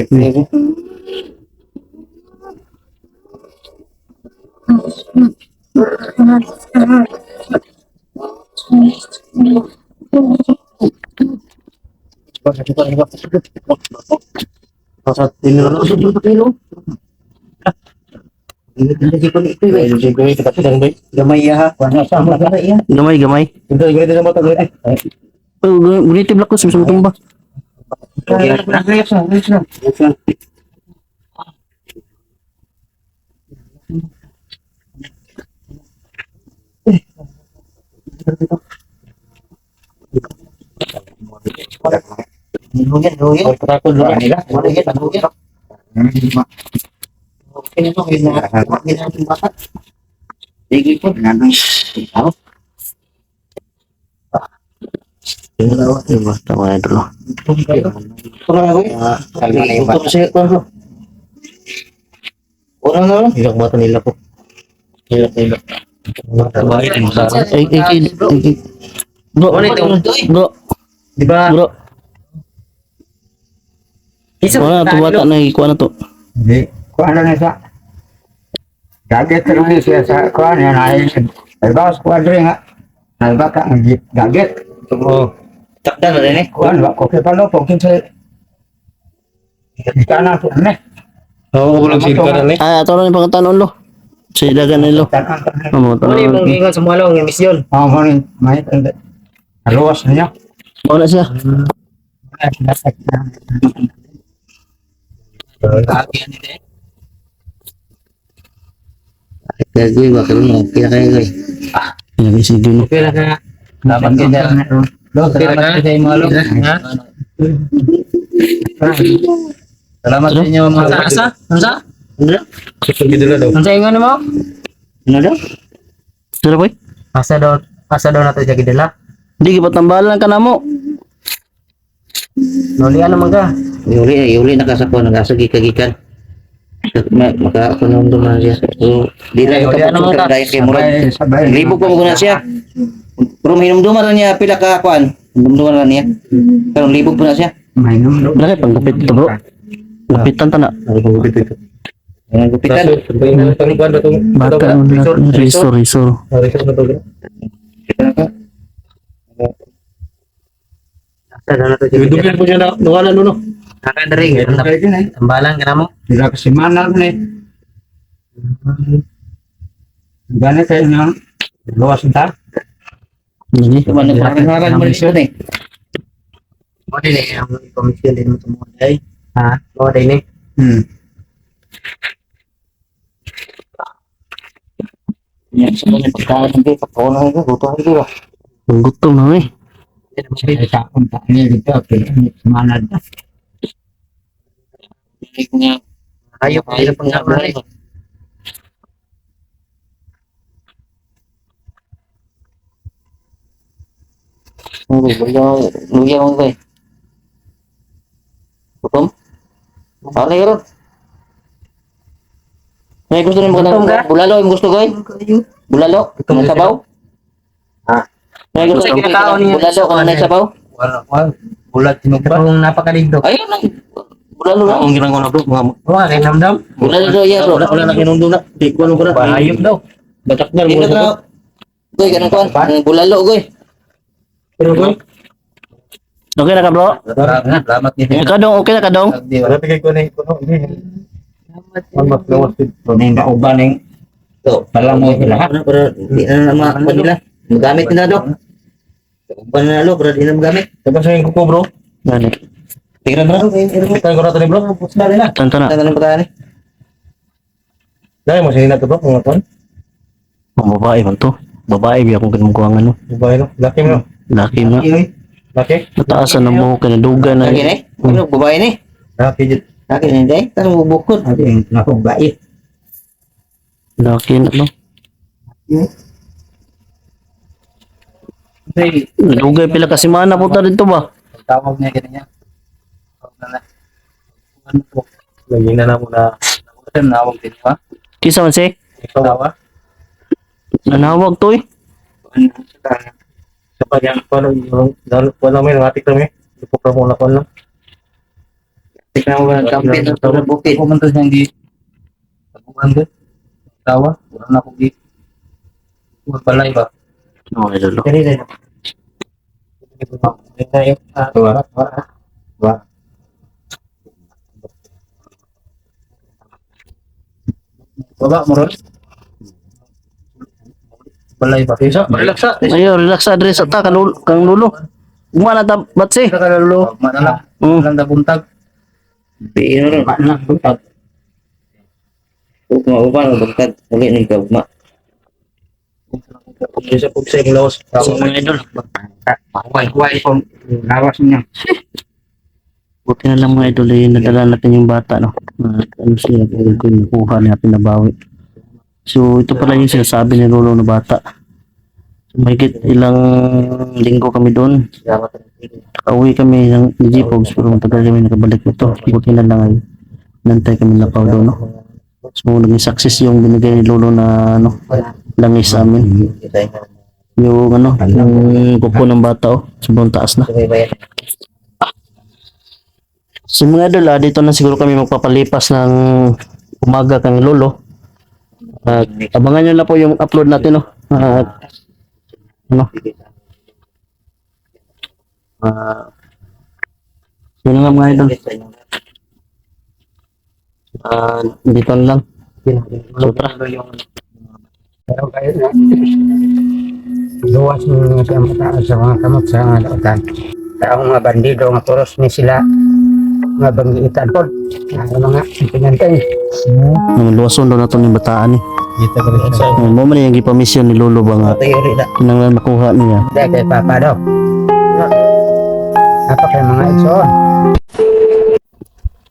Sa tinuro. Gamay ya ha. Ano sa mga bata yan? Gamay. Ganito sa mata. Oh, guniti blak ko sa tumba. Luyan. Takot dulu nila. Luyan. Okay na to. Ginawa ng bata. Sige po. Diba? Tama na idol, no? Ito kasi ko. Orang na lang. Hilak mata nila po. Hilak. Bakit mo sa Ay, bro, Ano ito? bro, Di ba? bro. Wala, tuwata na ikuha na to. Hindi. Kuha na siya. Gaget terus siya sa kuha niya na ay bawas kuha rin nga. Nalbaka ang gaget. Oo. Takda na rin eh. Kuha na ko kaya palo po kinsa. Ika na po ne. Oo, walang silka na Ah, ito na yung pangatanon, lo. Sa ilagan nilo. Amo, Ano yung tanon. ingat sa mga lang, misyon? mo ni may aluwas niya. Wala siya. Gagawin ba? Kaya mo, pinakagay. Ilagay si Dino. Okay lang ka. Dapat ka dyan. Okay lang ka sa mga lang. Ha? Salamat sa inyo mga asa. Ansa? Gidula daw. Ansa yung ano mo? Ano daw? Sira boy? Asa daw nato jagi dala. Hindi, kipatambalan ka na mo. Nuli ano man ka? Yuli nakasako nagasagi kagikan. Maka naman siya. So, di na Ano man ka? dahil kay Murad. Sabay. Libog pa mo na siya. Pero hinumduman na niya pila ka kuan. Hinumduman na niya. Pero libog pa na siya. May num. Lagi, panggupit ito bro. Gupitan ta na. Ay, gupit ito. Ang gupitan. Bata mo na. Risor. Asa daw nato jagi dala. Dugyan po siya na nuwalan no. Nakadaring. Tambalan ka na mo. Sila kasi mana ni. Gana kayo ng luwas ta. Hindi. Tuman na parang mo misyon eh. Mo din eh ang komisyon din mo tumuday. Ha? Mo din eh. Yan, sa mga pagkain ng kita, pauna ko, gusto ko. Ang gutom na eh. Saya takon tak ni dito, manad. Ayok, ayok pang naman eh. Luya mo ba eh? Gutom? Ano yun? May gusto rin mo ka? Bulalo yung gusto ko eh? Bulalo? Ang sabaw? May gusto rin mo ka? Bulalo kung ano yung sabaw? Wala. Bulat tinugba. Kung napakaligdo. Ayun lang. Bulalo lang. Ang ginagawa na bro, mga Wala kay namdam. Bulalo daw yan bro. wala na kinundo na. Di ko ano ko na. Bahayop daw. Batak na Ito na. Goy, ganun ko. Bulalo goy. Pero ko. Okay na ka bro? Salamat ni. Kadong, okay na kadong? Wala tigay ko na ko. Ang mas lawas dito. Ning kauban ning Ito. pala mo sila. Para di na naman nila. Magamit nila do. Uban na lo, para di na magamit. Tapos sa ko bro. Gani. Tingnan mo na. Tayo ko natin bro. Dali na. Tanto na. Tangan pa tani. Dahil mo sinina to bro, mga kon. Ang babae man to. Babae biya kung ganun ko ang ano. Babae no. Laki mo. Laki na. Laki. Mataasan na mo, kinadugan na. Lagi ni. Ano babae ni? Laki jud. Lagi ni dai. Tanong bubukod. Ning nakubait. Laki na no. Dugay pila kasi mana po ta dito ba? Tawag niya ganyan. Ano po? Lagi na mo na. Nawag din ba? Kisa man si? Tawa. Nanawag to eh. Sa pagyan pa no, dalo wala may ngatik kami. Ipo ka mo na kon lang. Tingnan mo ba kampit ng tulad bukid. Ako man to siyang di. Taguan doon. Tawa. Wala na akong di. Magbalay ba? Oh, idol. Kani din. Tayo. Tawa. Baba mo ron. Balay ba? Isa, relax sa. Ayo, relax sa address ta kang lulo. Umana ta batsi. Kalalo. Manala. Maganda buntag. Piino ron. Mana buntag. Upan bukad. Uli ni kagma. Isa pug sa lawas. So, mga idol. Huwag kung lawas niya. Buti na lang mga idol eh, nadala natin yung bata no. Ano siya, kung nakuha natin nabawi. So ito pala yung sinasabi ni Lolo na bata. So, mahigit ilang linggo kami doon. Kauwi kami ng G-Pogs pero matagal kami nakabalik nito. Buti na lang ay nantay kami na doon no. So naging success yung binigay ni Lolo na ano, langis sa amin. Yung ano, yung kuko ng bata oh, sobrang taas na. So mga idol, dito na siguro kami magpapalipas ng umaga kang Lolo. At abangan nyo na po yung upload natin, no? At ano? Yun nga mga idol. Dito na lang. So tara. Pero kayo na. Luwas mo siya mataas sa mga kamot sa mga lautan. Taong mga bandido, nga puros ni sila. Mga banggiitan po. Ano mga pinantay. Ang luwason daw na ito ng bataan eh. Kita ko rin sa. Mo man yung ipamisyon ni Lolo ba nga. Tayo rin na. Nang makuha niya. Dahil kay Papa daw. Apa kay mga igsoon?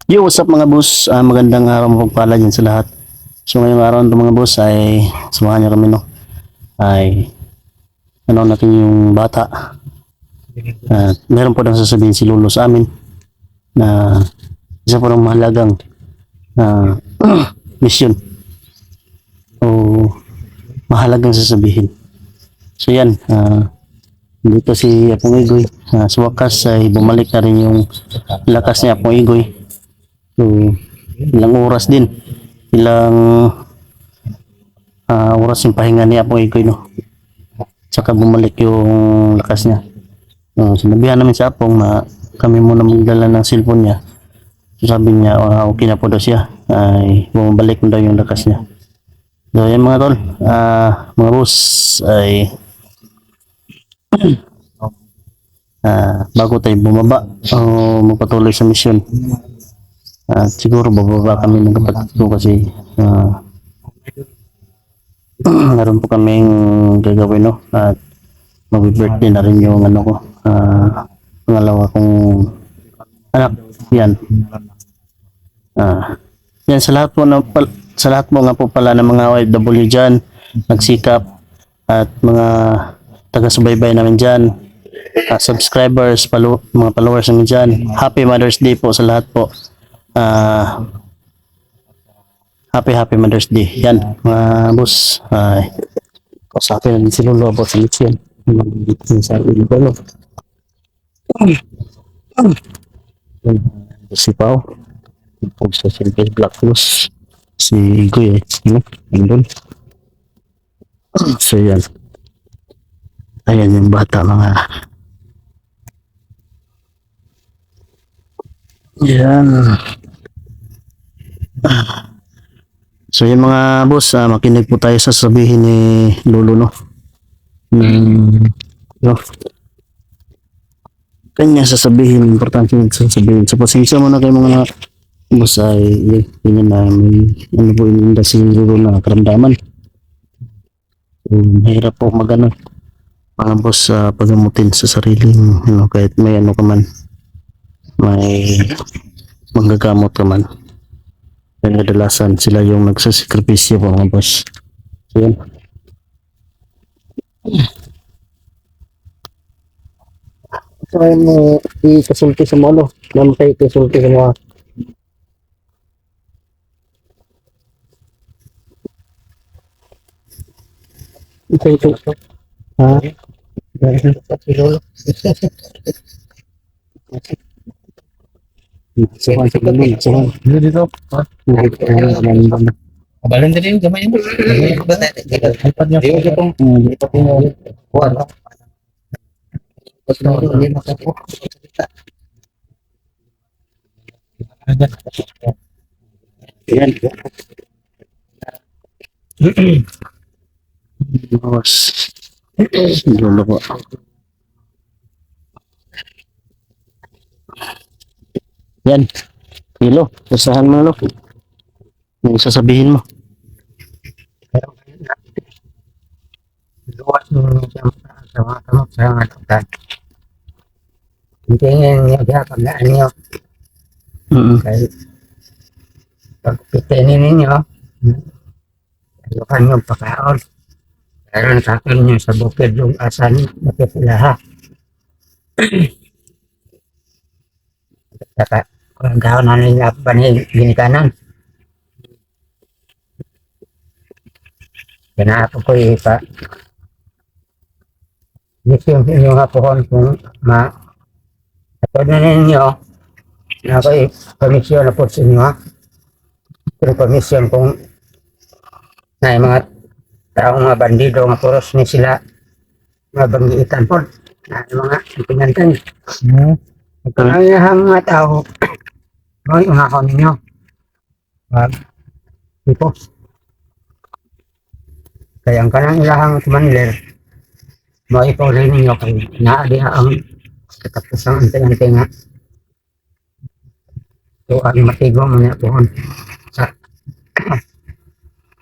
Yo, what's up mga boss? Magandang araw mapagpala dyan sa lahat. So ngayong araw nito mga boss ay samahan niyo kami no. Ay ano natin yung bata. At meron po nang sasabihin si Lolo sa amin na isa po ng mahalagang mission o mahalagang sasabihin. So yan, dito si Apong Igoy. Sa wakas ay bumalik na rin yung lakas ni Apong Igoy. So ilang oras din, ilang oras yung pahinga ni Apong Igoy no. Saka bumalik yung lakas niya. Sinabihan namin sa Apong na kami muna magdala ng cellphone niya. So sabi niya okay na po daw siya, ay bumabalik na daw yung lakas niya. So yan mga tol, mga boss ay bago tayo bumaba o magpatuloy sa mission, siguro bababa kami ng kapatid ko kasi meron po kaming gagawin, no? At mag-birthday na rin yung ano ko, pangalawa kong anak. Yan. Yan sa lahat po sa lahat po nga po pala ng mga OFW dyan, nagsikap at mga taga-subaybay namin dyan, subscribers, mga followers namin dyan. Happy Mother's Day po sa lahat po. Happy Mother's Day. Yan, mga boss. Kausapin natin si Lolo about sa Mitchell. Sa Ilocano. Si Pao. Pag sa Silvia Black Plus. Si Igoy Nandun. So yan. Ayan yung bata mga. Yan. So yung mga boss, makinig po tayo sa sabihin ni Lolo, no? No? Kanya sasabihin, importante yung sasabihin. So pasensya mo na kayo mga boss ay yun na may ano po yung si Lolo na karamdaman. So, mahirap po magano mga boss pagamutin sa sariling kahit may ano ka man, may manggagamot ka man. Kaya kadalasan sila yung nagsasakripisyo po mga boss. So yun. Saka mo ikasulti sa mga namatay ikasulti sa mga ito. Ha? Sukan sa galing, sukan. Dito. Kabalan din yung gamay mo. Alpad niya. Kuwan. Ayan. Boss. Lolo po. Yan. Hilo. Basahan mo, Lolo. Yung sasabihin mo. Luwas mo sa mga kamot sa mga tutan. Tingin niyo siya pagdaan niyo. Kaya pagpitinin ninyo, ayukan yung pakaon. Meron sa akin nyo sa bukid yung asan nakikilaha. Saka kung gawin na nila ginikanan. Kinapo ko ipa. Mission inyo nga pohon kung atod na ninyo na ako pamisyon na po sa inyo ha. Pero pamisyon kung na yung mga taong mga bandido nga puros ni sila mga banggiitan po na yung mga pinantan. Ito na yung mga tao mo yung ako ninyo tipo kaya ang kanang ilahang kumanler mo ikaw rin ninyo kay naadi ang katapusang antay-antay nga so ang matigo mo niya pohon sa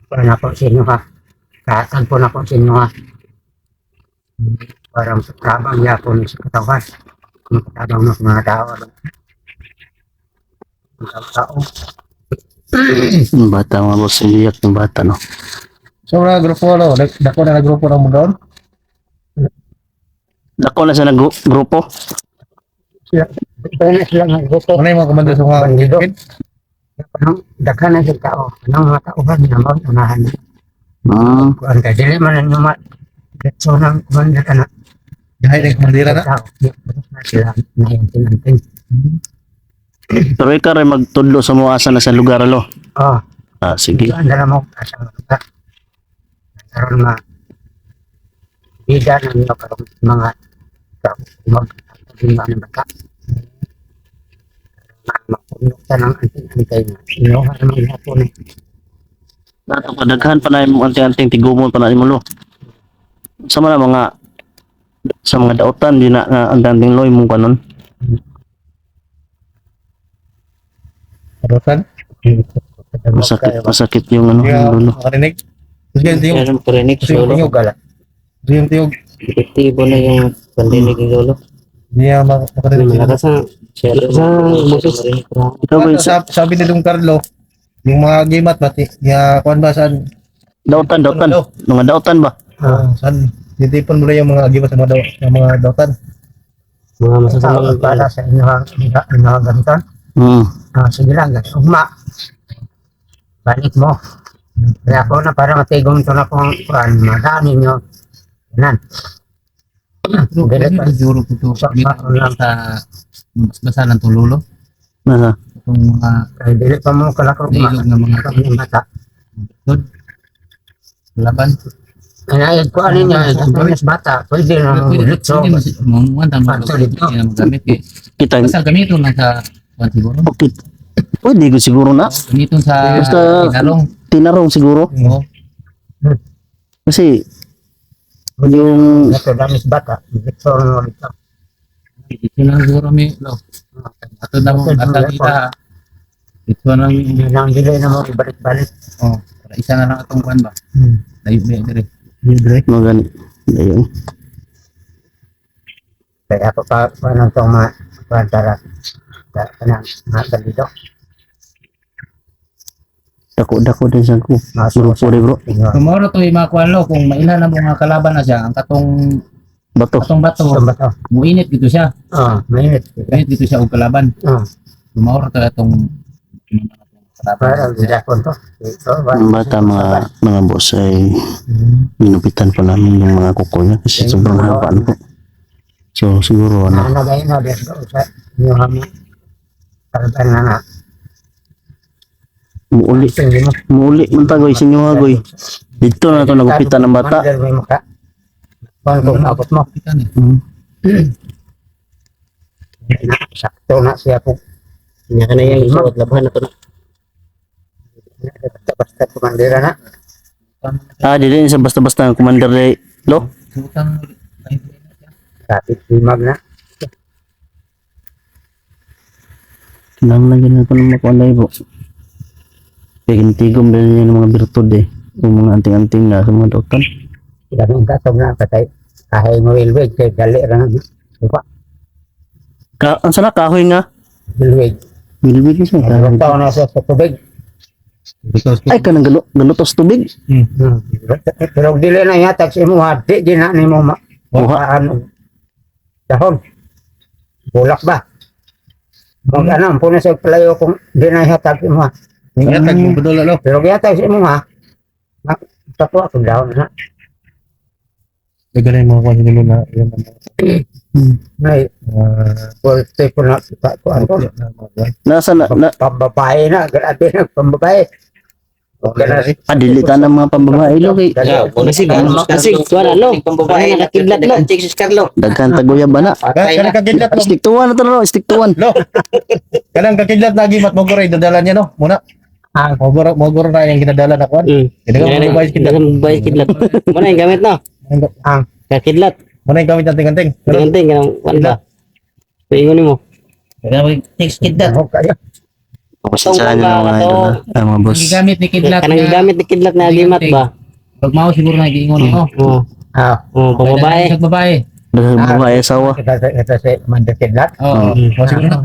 para na po sa inyo ha kaatan po na po sa inyo ha parang tabang yapon sa katawan tabang ng mga tao mga tao Yung bata mga boss. Iyak yung bata, no? So na grupo dako na grupo ng mudaon. Dako na sa grupo. kaya na sila nga gusto Ano yung mga komando sa mga bandido bukid? daghan na sila tao anong mga tao ba minamang unahan kuan ka dili man ang yumat so nang kumanda ka na Jahay ng komandira na. tao na sila na yung tinantin Pero ikaw rin magtudlo sa mga asa na sa lugar, alo. oh Sige. ang dala mo sa mga karon ma bida na nyo karong mga mag-tingin ng bata magpunukta ng antay-antay na inuha naman hapon eh Dato kadaghan pa na yung anting-anting tigumon pa na yung mulo. Sa mga dautan di na ang danding loy mo kanon. Karotan. Masakit yung ano, Kaya yung lulo. makarinig. Kasi Diyan tiyog. Meron parinig Tiyog lolo. tiyog gala. Diyan tiyog. Epektibo na yung pandinig ni lolo. Niya makarinig. Malakas na. Malakas ang boses. Ikaw ba Sabi ni Dong Carlo, yung mga gimat mati, niya kuan ba saan? dautan? Mga dautan ba? Saan? Titipon mo na yung mga gimat sa mga dautan. Mga masasamang Para sa inyong ganito. Sige lang, ugma. Balik mo. Kaya ako na para matigong ito na kung madami nyo. Yan. Dili pa. Siguro ko ito Sa- sa basa ng tululo. Nasa? Itong mga Kaya dili pa mo kalako nailog ng mga kami mata. tod. Laban. Kaya ko ano niya, mas bata. Pwede na mo Pwede litso. mamuan tama Pagsulit mo. magamit kay Kita. basta gamiton lang sa kuan siguro. Okay. Pwede ko siguro na. Gamiton sa Basta- tinarong. Tinarong siguro. Oo. Kasi yung Ito damis bata. Litso na mo litso. Ito lang siguro mi lo. Ato na mo atang kita. Ito lang Hindi lang dili na mo ibalik-balik. oh, para isa na lang atong kuan ba. Dai dire. mga ganit. Ayun. Kaya ako pa paano itong mga pantara. Mga galido. Dako din siya ko. Mga Puri bro. Kung mao to mga kuan lo kung mailan na mga kalaban na siya ang katong Bato. bato Ito ba ito? muinit gito siya. Mainit. Mainit gito siya og kalaban. Lumaor to atong Parang gidakon to. Ito ba? Ang bata mga boss ay ginupitan pa namin yung mga kuko niya kasi sobrang haba po. So siguro ano. Nalagay na din doon sa inyong hami. Karban na na. Muuli. Tingin mo. Muuli man tagoy sa inyo hagoy. Dito na to nagupitan ng bata. Mandal mo yung mukha. Paano kung naabot mo? Sakto na siya po. Kanya ka na yung suot. Labahan na to na. Basta kumandira na. Dili sa basta-basta ang commander de lo. Sutang Kapit limag na. Kinahanglan ganyan pa ng mga kuanday po. Kaya gintigom din niya ng mga birtud eh. Yung mga anting-anting na sa mga doktan. Ganun katong na patay. Kahay mo ilwig. Kaya gali ra na. Diba? Ang sana kahoy nga. Ilwig. Bilbil siya. Ang taon na siya sa tubig. Ay kanang galutos tubig. Pero dili na yatag sa imo ha. Di na ni mo ano. Dahon. Bulak ba? Kung ano, puno sa palayo kung di na yatag sa imo ha. Yatag mo budol lo. Pero yatag sa imo ha. Tapo ako dahon na. Dagan mo kuan nilo na yan. Nay, pwede po na ko ano. Nasa na Pambabae na, grabe na pambabae. dili ta ng mga pambabae lo kay Kasi kuwan ano. Pambabae na nakidlat lo. Chicks Carlo. daghan tagoya ba na. Kanang kakidlat lo. Stick to one na to no, stick to one. Lo. Kanang kakidlat na gimat mo gore dadala niya no. Muna. Mo gore na yung ginadala na kuan. Kailangan mo bayad kidlat. Bayad kidlat. Muna yung gamit no. Kakidlat. Muna yung gamit nating kanting. Ganting ganang kuwan ba. Paingon mo. text kidlat. Kaya, Pasensyahan niyo na mga idol ha, mga boss. Gigamit ni kidlat. Kanang gamit ni kidlat na agimat ba. Pag mao siguro na giingon mo. Oo. Pambabae. Sa babae. Daghan babae asawa. ito si Mandakidlat. Oo. Siguro na.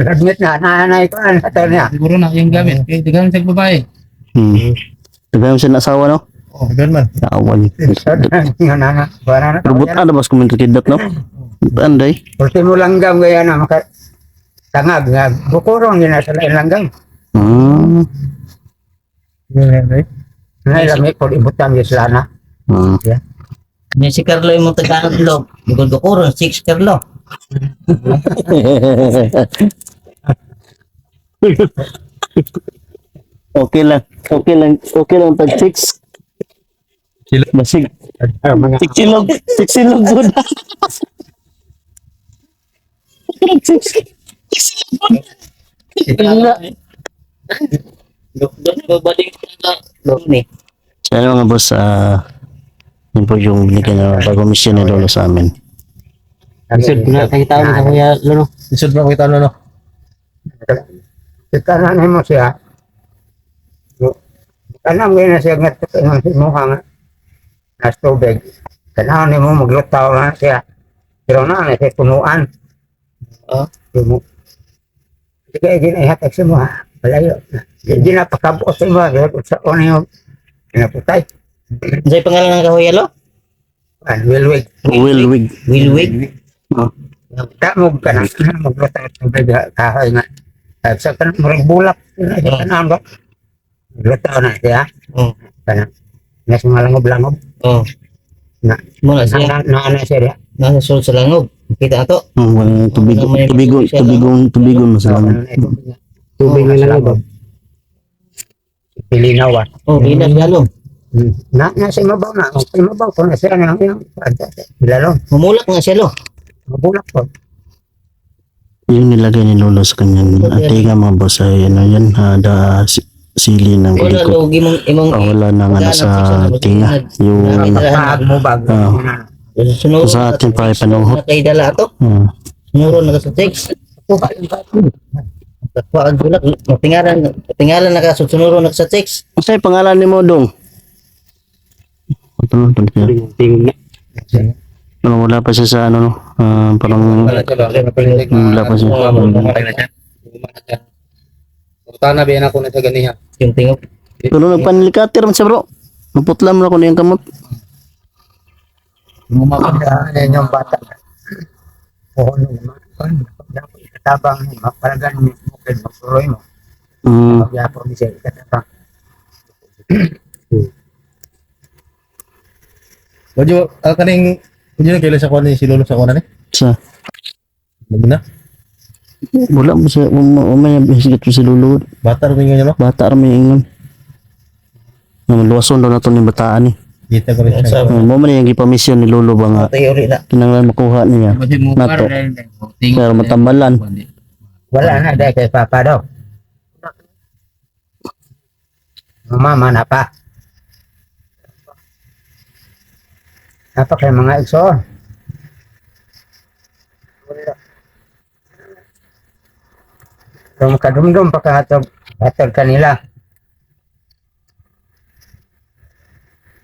Gagmit na, nanay ko, ano ito niya. Siguro na yung gamit. Kaya digamit sa babae. Daghan siya na asawa no. Gan man. Awan. Nga na, wala na. Robot ada bas kumentar kidat no. Anday. Ultimo langgam gaya na, maka tangag nga, bukurong yun na sa lain langgam. Ngay lami ko ibutan yung silana. Yan si Carlo yung mga taganod lo. Dukuro, 6 Carlo. Okay lang tag 6. Basig. Siksilog good. Sana mga boss, yun po yung binigyan na pag-commission ni Lolo sa amin. Isod na kita sa kuya Lolo. Isod ba kita no. Ikanan mo siya. Kanang ngayon na siya nga sinuha nga nas tubig. Kanang ni mo maglutaw na siya. Pero na siya punuan. Di mo. Sige, ginaihatag siya mo ha. Malayo. Hindi na pakabuot sa mo. Sa una yung pinaputay. Sa'yo pangalan ng kahoy, alo? Wilwig. Wilwig. Wilwig. Tamog ka na. Maglutaw sa tubig kahoy nga. Sa kanang murag bulak. Kanang ba? Maglutaw na siya. Oh. Kanang. Nasa mga langob-langob. Oh. Na. Muna siya. Na siya. Nasa sulod sa langob. Kita ato. Wala tubigon masalang. Tubig na langob. Pilinaw. Oh, bilas lalo. Nasa imabaw na. Sa imabaw ko na siya na yung ilalong. Mamulak nga siya, lo. Mabulak po. Yung nilagay ni Lolo sa kanyang atinga mga boss ay ano yan, sili ng Wala, likod. lo. Imong Wala na nga sa tinga. Yung Pag mo bag. sunod. sa atin pa ay panuhot. Nakaidala ato. Sunuro na sa text. Pag bulak, matingalan na ka sunuro na sa text. Ano sa'yo pangalan ni mo dong? Ano, wala pa siya sa ano no? Parang wala pa siya. Tana biyan ako na sa ganiha. Yung tingog. Pero nagpanilikater man siya bro. Naputlam na ko na yung kamot. Ano yung bata. Oo naman. Katabang mapalagan mo mukid magsuroy mo. Magyapon ni siya katabang. Wadyo, kaning, wadyo na kailan sa kuwan ni si Lolo sa kuwan ni? Sa Mag na? wala mo siya umay bisigit mo si Lolo. Bata rin nga niya no? Bata rami ingon. Luwason daw na to ni bataan ni. Kita ko rin siya. Mo man yung gipamisyon ni Lolo ba nga Tayo uli na. kinanglan makuha niya. Nato. Pero matambalan. Wala na dahil kay Papa daw. Mama na pa. Apa kay mga igsoon? Kung kadumdum pa hatag kanila.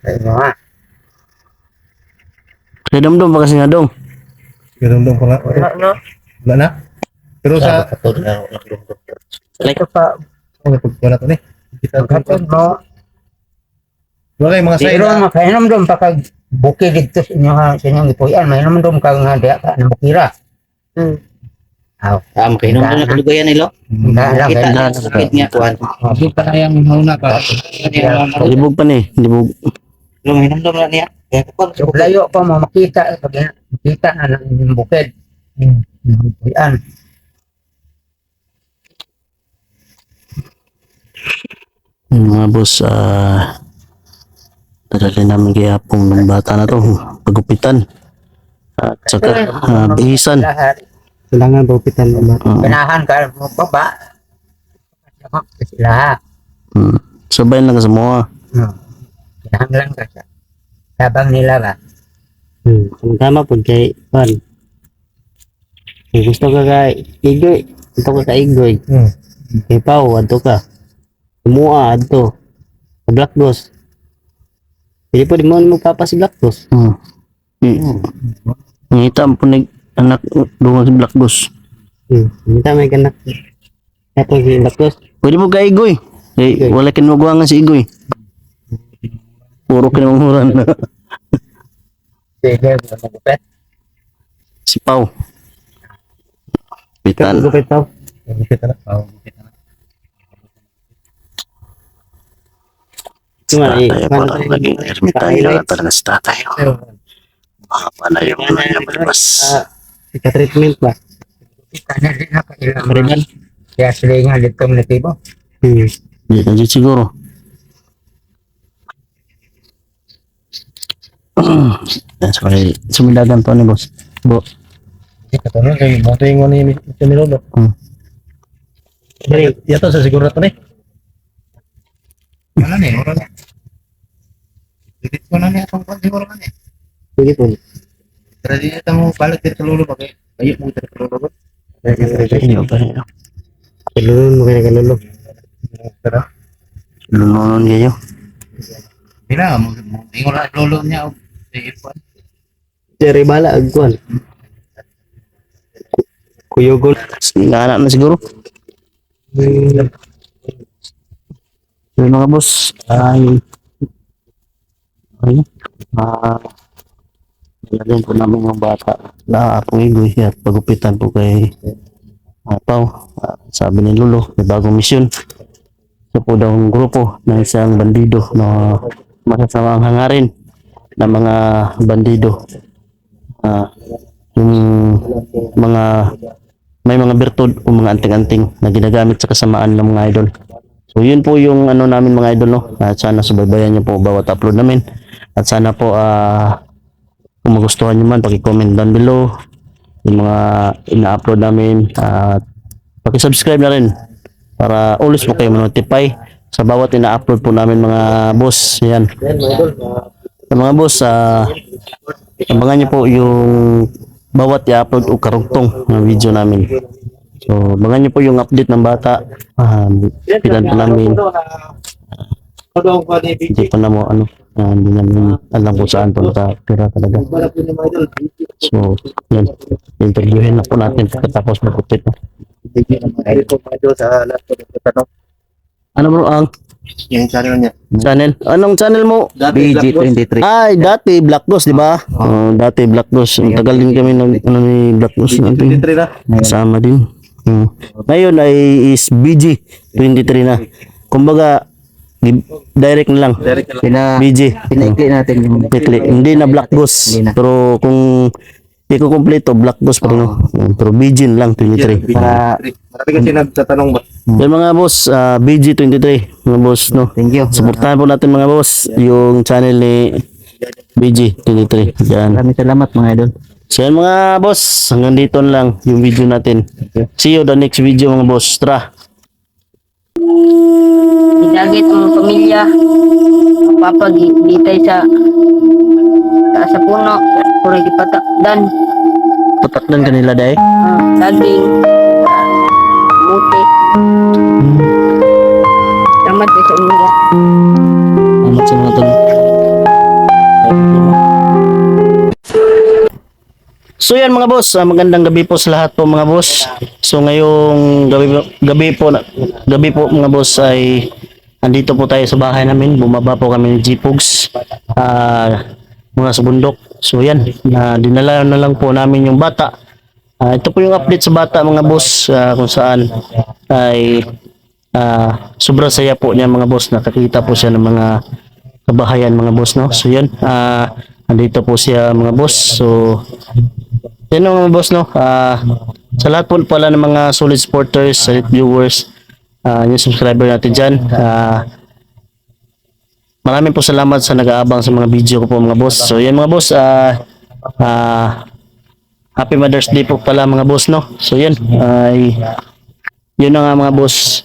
Ay mga. Kaya damdam pa kasi nga dong. Ganun ko nga. Wala na? Pero sa, Ito pa. wala to ni. Kita ko. Hatag mo. Wala yung mga Pero side. makainom doon pa kag bukid dito sa inyong ipuyan. Mainom doon kag nga diya ka ng bukira. Makinom na na kalugayan nilo. Dahil Kita lang. na sa sakit niya kuan. Hindi pa na yung hauna pa. Libog pa ni. Libog. Lo minom daw na niya. Kaya kapag So, layo pa mo makita makita na ng bukid. Yan. Mga boss, dadali namin kaya pong ng bata na to. Pagupitan. At saka bihisan. Lahat. Kailangan bupitan naman. Ganahan ka mo baba. Sila. Sabay lang sa mga. Ganahan lang ka siya. Sabang nila ba? Ang tama po kay Juan. Kung gusto ka kay Igoy, ito ka kay Igoy. Kay Pao, adto ka. Kumua, adto. Sa Black Ghost. Pwede po di mo magpapa si Black Ghost. Ngita po anak doon si Black Ghost. Hindi may kanak. Ito si Black Ghost. Pwede mo kay Igoy. Eh, wala kinugwangan si Igoy. Puro kinunguran na. Sige, magupit. Si Pau. Pitan. Gupit Pao. Bupitan na. Cuma Tayo parang naging ermitanyo na talaga si tatay. Mahaba na yung malabas. Ika-treatment ba? Kanya din na kailangan. Marinan. Kaya sila nga dito natibo. Hindi na dyan siguro. So, sumilagan to ni boss. Bo. Ito na, kay mga tingin ni Lolo. Yato sa siguro to ni. Wala na wala na. Dito ko na niya itong siguro na niya. Sige po. Pero dito mo balik dito lulo ba kayo? Kayo mo dito lulo. Iyo pa rin. Kalulun mo kaya kalulun. Lunonon kayo. Pila mo ingon na lolo niya og ipon. Jerry bala agkuan. Kuyogol. Anak na siguro. So, mga boss, nilagyan po namin yung bata na pumigoy at pagupitan po kay Pao. Sabi ni Lolo, may bagong misyon. Ito po daw ang grupo ng isang bandido na masasamang hangarin ng mga bandido. Yung mga may mga bertud o mga anting-anting na ginagamit sa kasamaan ng mga idol. So yun po yung ano namin mga idol, no. At sana subaybayan niyo po bawat upload namin. At sana po kung magustuhan niyo man, paki-comment down below yung mga ina-upload namin at paki-subscribe na rin para always po kayo ma-notify sa bawat ina-upload po namin mga boss. Yan. Sa mga boss, abangan niyo po yung bawat i-upload o karugtong ng video namin. So, abangan niyo po yung update ng bata. Pilan po namin. Hindi pa na mo hindi namin alam kung saan po nakatira talaga. So, yan. Interviewin na po natin pagkatapos mag-update. Ano bro ang Yung channel niya. channel? Anong channel mo? BG23. Ay, dati Black Ghost, di ba? Dati Black Ghost. Ang tagal din kami ng ni Black Ghost natin. 23 na. Kasama din. Ngayon ay is BG23 na. Kumbaga, direct na lang. BG. Pinaikli natin yung Pikli. Hindi na Black Ghost. Pero kung hindi ko kompleto, Black Ghost pa rin. Pero BG na lang, 23. para Marami kasi nagtatanong ba? Yan mga boss, BG23. Mga boss, no? thank you. Supportahan po natin mga boss yung channel ni BG23. Yan. Maraming salamat mga idol. So yan mga boss, hanggang dito na lang yung video natin. See you the next video mga boss. Tara! Ginagit ang pamilya. Papagitay sa taas sa puno. Puro gipatakdan. Patakdan kanila dahil. Daging. Muti. Salamat sa inyo. Amat sa mga tol. So yan mga boss, magandang gabi po sa lahat po mga boss. So ngayong gabi po mga boss ay andito po tayo sa bahay namin. Bumaba po kami ng G-Pugs mga sa bundok. So yan, dinala na lang po namin yung bata. Ito po yung update sa bata mga boss, kung saan ay sobrang saya po niya mga boss. Nakakita po siya ng mga kabahayan mga boss, no. So yan, andito po siya mga boss. So yan mga boss, no. Sa lahat po pala ng mga solid supporters, solid viewers, yung subscriber natin dyan, maraming po salamat sa nag-aabang sa mga video ko po mga boss. So yan mga boss, Happy Mother's Day po pala mga boss, no. So yan, yun na nga mga boss.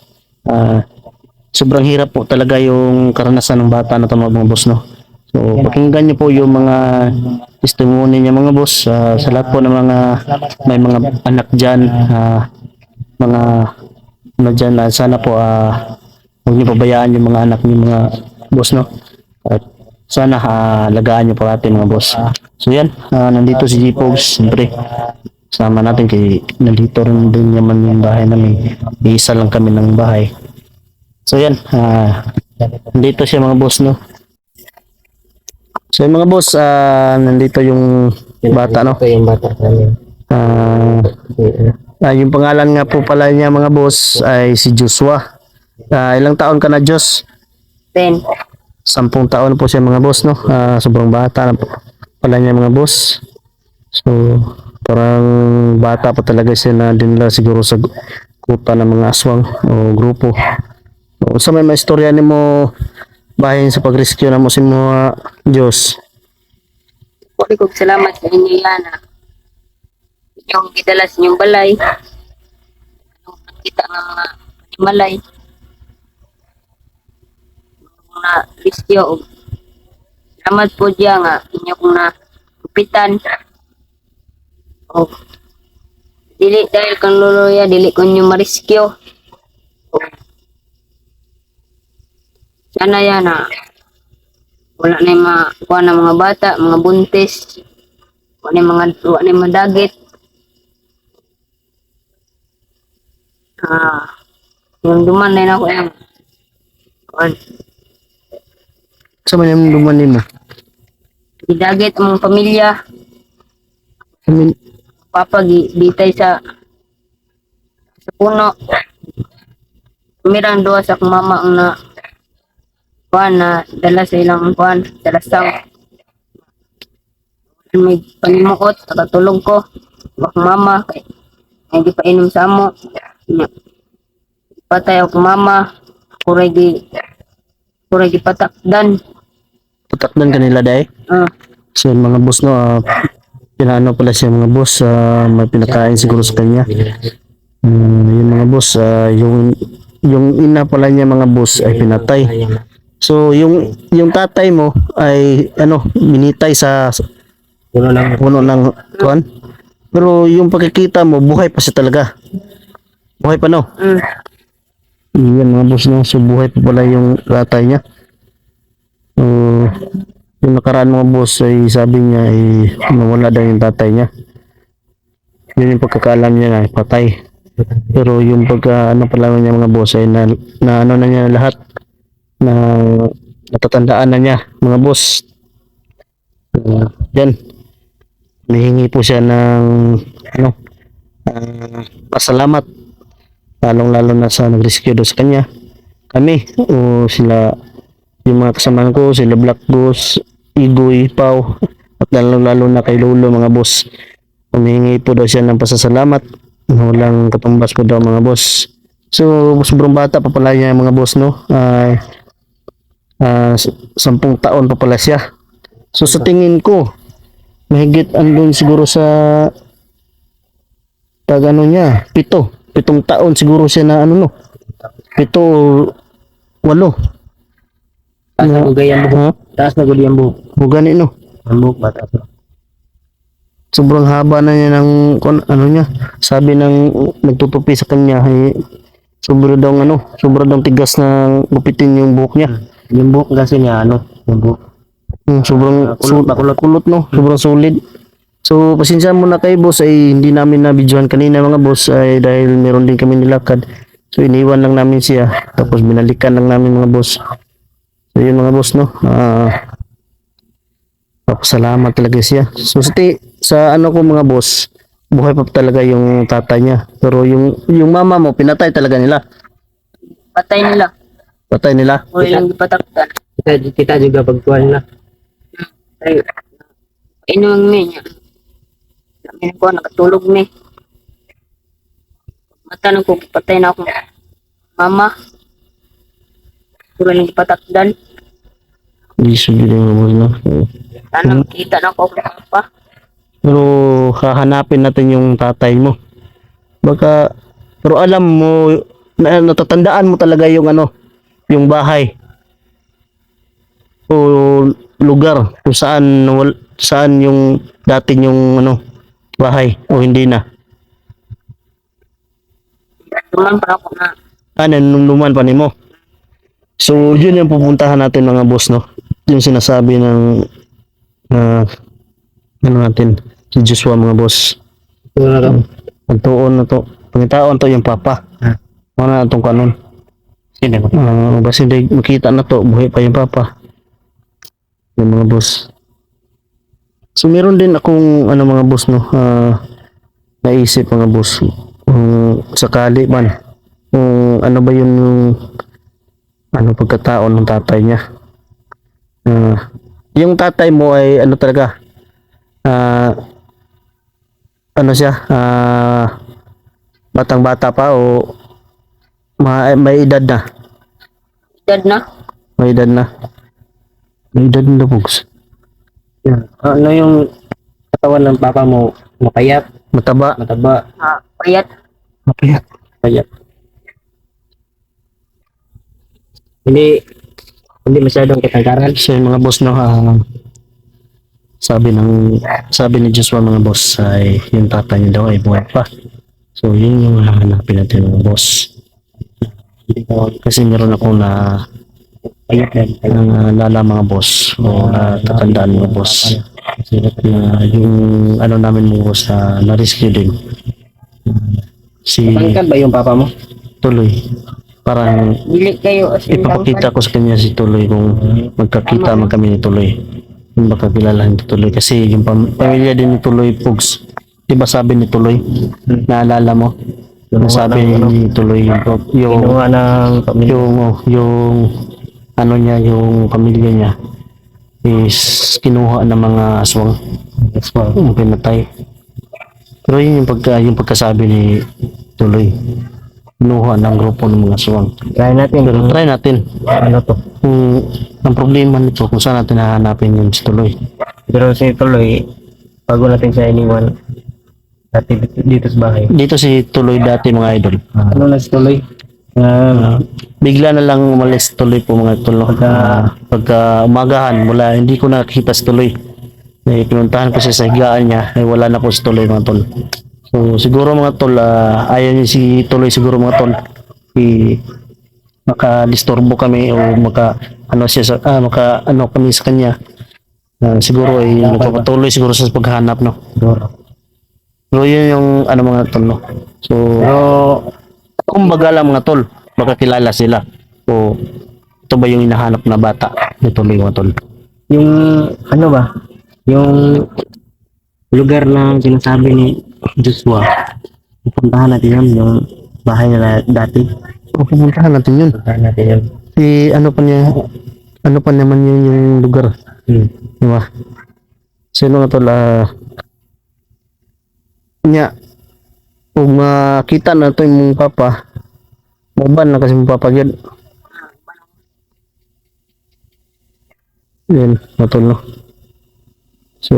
Sobrang hirap po talaga yung karanasan ng bata na ito mga boss, no. So pakinggan niyo po yung mga testimony niya mga boss, sa lahat po ng mga may mga anak dyan, mga ano dyan, sana po huwag niyo pabayaan yung mga anak niyo mga boss, no. At sana lagaan niyo po natin mga boss. So yan, nandito si G-Pogs, siyempre sama natin kay nandito rin din naman yung bahay namin, isa lang kami ng bahay. So yan, nandito siya mga boss, no. So yung mga boss, nandito yung bata, no. Ito yung bata namin. Yung pangalan nga po pala niya mga boss ay si Joshua. Ilang taon ka na, Jos? 10. 10 taon po siya mga boss, no. Sobrang bata na po pala niya mga boss. So parang bata pa talaga siya na dinala siguro sa kuta ng mga aswang o grupo. So, sa may istorya ni mo bahin sa pag-rescue na mo si mga Diyos. Puri kong salamat sa inyo yan. Yung gidala sa inyong balay. Yung nakita ng mga animalay. Yung na-rescue. Salamat po dyan nga. Inyo kong na-upitan. Oh. Dili dahil kang luluya, dili ko nyo ma-rescue. Sana yan na wala na yung mga kuha ng mga bata, mga buntis, wala na yung mga dagit. Yung duman na yun ako yung kuhaan. Sa man yung lumanin mo? Gidagit ang mga pamilya, I mean, bitay sa puno. Mirang doa sa akong mama ang na kuhaan na dala sa ilang kuhaan, dala sang may panimuot, nakatulog ko. Akong mama, kay ay di pa inom sa amo. Patay akong mama, kuray di patakdan. patakdan kanila dahil. So yung mga boss no, pinaano pala siya mga boss, may pinakain siguro sa kanya. Yung mga boss, yung ina pala niya mga boss ay pinatay. So yung tatay mo ay minitay sa puno ng kuan. Pero yung pagkikita mo, buhay pa siya talaga. Buhay pa no? Yan mga boss no, so buhay pa pala yung tatay niya. Yung nakaraan mga boss ay sabi niya ay nawala daw yung tatay niya. Yun yung pagkakaalam niya na patay. Pero yung pagka pala niya mga boss ay na ano na niya lahat, na natatandaan na niya mga boss. Yan, nahingi po siya ng pasalamat, lalong lalo na sa nag-rescue do sa kanya. Kami o sila, yung mga kasamahan ko, sila Black Goose, Igoy, Pau, at lalong lalo na kay Lolo mga boss. Humihingi po daw siya ng pasasalamat, walang katumbas po daw mga boss. So sobrang bata pa pala niya mga boss no, 10 taon pa pala siya. So sa tingin ko mahigit andun siguro sa pag niya, 7 taon siguro siya na 7 o 8. Taas na gugay ang buhok. Taas na guli ang buhok. Gani no. Ang buhok ba taas na? Sobrang haba na niya ng niya. Sabi ng nagtutupi sa kanya ay sobrang tigas na gupitin yung buhok niya. Yung buhok kasi niya yung buhok. Sobrang kulot no. Sobrang solid. So pasensya mo na kay boss ay hindi namin na-videohan kanina mga boss ay dahil meron din kami nilakad. So iniwan lang namin siya tapos binalikan lang namin mga boss. So yun mga boss no. Salamat talaga siya. So sa ko mga boss, buhay pa talaga yung tatay niya. Pero yung mama mo pinatay talaga nila. Patay nila. Patay nila. O ilang ipatakdan. Kita juga pagkuhan na. Ay, inuwang me niya. Namin ko, nakatulog me. Matanong ko, patay na akong mama. Puro lang ipatakdan. Hindi sabi ng mga boss no. Sana makita na ako akong papa. Pero hahanapin natin yung tatay mo. Baka, pero alam mo, natatandaan mo talaga yung yung bahay o lugar kung saan yung dati yung bahay o hindi na. Tuman pa ako na. Nanuluman pa nimo. So yun yung pupuntahan natin mga boss no. Yung sinasabi ng natin si Joshua mga boss. Ang tuon na to. Pangitaon to yung papa. Mana itong kanon. Basta hindi makita na to, buhay pa yung papa. Yung mga boss. So meron din akong mga boss no, naisip mga boss, sakali man kung ba yun yung pagkataon ng tatay niya. Yung tatay mo ay talaga siya, batang bata pa o may edad na? Edad na? May edad na. May edad na boss. Ano yung katawan ng papa mo? Mapayat? Mataba. Payat. Payat. Hindi masyadong katangkaran. So yung mga boss no, sabi ni Joshua mga boss ay yung tatay niya daw ay buhay pa. So yun yung hahanapin natin mga boss. Kasi meron ako na lala mga boss o natatandaan mga boss. Yung ano namin mga boss na rescue din. Si Matangkad ba yung papa mo? Tuloy. Parang Dili kayo ipapakita ko sa kanya si Tuloy kung magkakita man kami ni Tuloy. Yung makakilala ni Tuloy. Kasi yung pamilya din ni Tuloy, Pugs. Di ba sabi ni Tuloy? Naalala mo? Nasabi ni Tuloy yung Kinuha ng pamilya. yung ano niya, yung pamilya niya is kinuha ng mga aswang. Yung pinatay. Pero yun yung pagkasabi ni Tuloy. Kinuha ng grupo ng mga aswang. Try natin. Pero try natin. Ano to? Kung ang problema nito, kung saan natin hahanapin yung si Tuloy. Pero si Tuloy, bago natin siya iniwan, dati dito sa bahay. Dito si Tuloy dati mga idol. Ano na si Tuloy? Bigla na lang umalis si Tuloy po mga idol. Pagka umagahan, mula hindi ko nakita si Tuloy. Pinuntahan ko siya sa higaan niya, wala na po si Tuloy mga tol. So siguro mga tol, ayaw niya si Tuloy siguro mga tol. Maka-disturbo kami o maka ano kami sa kanya. Siguro ay magpapatuloy siguro sa paghahanap, no. Pero yun yung ano mga tol, no. So kumbaga lang mga tol, makakilala sila. O ito ba yung hinahanap na bata ni Tuloy mga tol? Yung ano ba? Yung lugar na sinasabi ni Joshua, pupuntahan natin yun, yung bahay nila dati. O pupuntahan natin yun. Pupuntahan natin yun. Ano pa naman yun yung lugar? Di ba? Sino nga tol, kung makita na ito yung mong papa, maban na kasi mong papa yun. Yan, matol, no? So,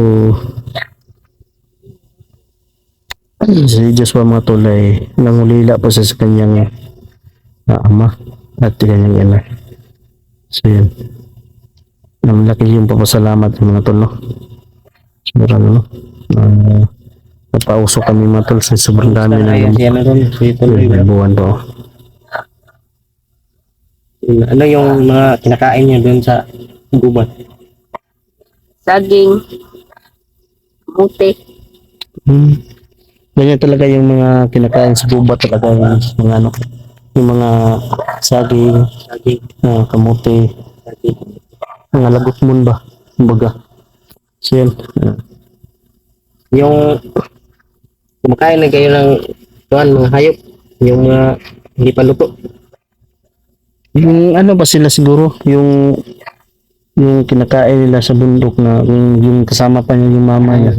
si Joshua mga tol ay nangulila po sa kanyang ama at kanyang ina. So, yan. Malaki yung papasalamat sa mga tol, no? Sobrang, no? Napauso kami mga tol sa sobrang dami na Siya na ron, si Tuloy. buwan po. Ano yung mga kinakain niya doon sa gubat? saging, kamote. Ganyan talaga yung mga kinakain sa gubat talaga yung mga ano, yung mga saging, kamote, mga lagutmon ba, kumbaga. So yan. Yung kumakain na kayo ng mga hayop, yung mga hindi pa luto. Yung ano ba sila siguro, yung kinakain nila sa bundok na yung kasama pa niya yung mama niya.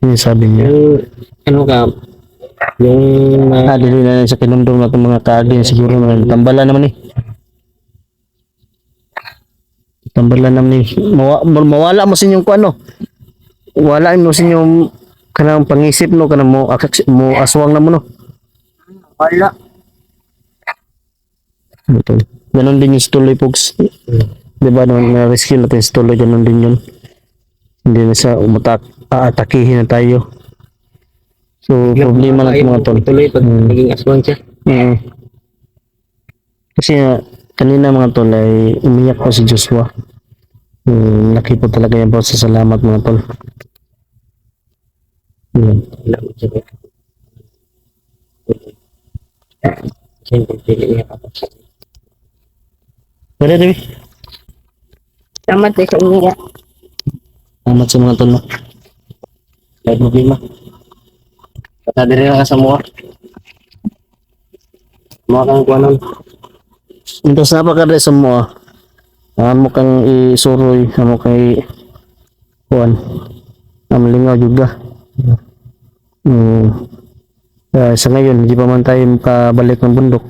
Yung sabi niya. Yung ano ka, yung Dili na lang sa kinundong na itong mga kaagin siguro na tambalan naman eh. Tambalan naman eh. Mawala mo sa inyong ano. Wala mo sa inyong kanang pangisip no, kanang mo aswang na mo no. Wala. Okay. Ganon din yung Tuloy Pugs. Diba nung na-rescue natin si Tuloy, ganon din yun. Hindi na siya aatakihin na tayo. So, problema lang mga tol. Tuloy pag naging aswang siya. Kasi kanina mga tol ay umiyak po si Joshua. Laki po talaga yan po sa salamat mga tol. Wala mo siya. Hindi niya pa. Pwede, Debbie. Salamat sa inyo. Salamat sa mga tol. No? May problema. Basta diri lang ka sa mua. Mua kang kuwanon. Tapos napakadre sa mo amo kang isuroy, amo kang kuan. Lingaw juga. Sa ngayon, hindi pa man tayo makabalik ng bundok.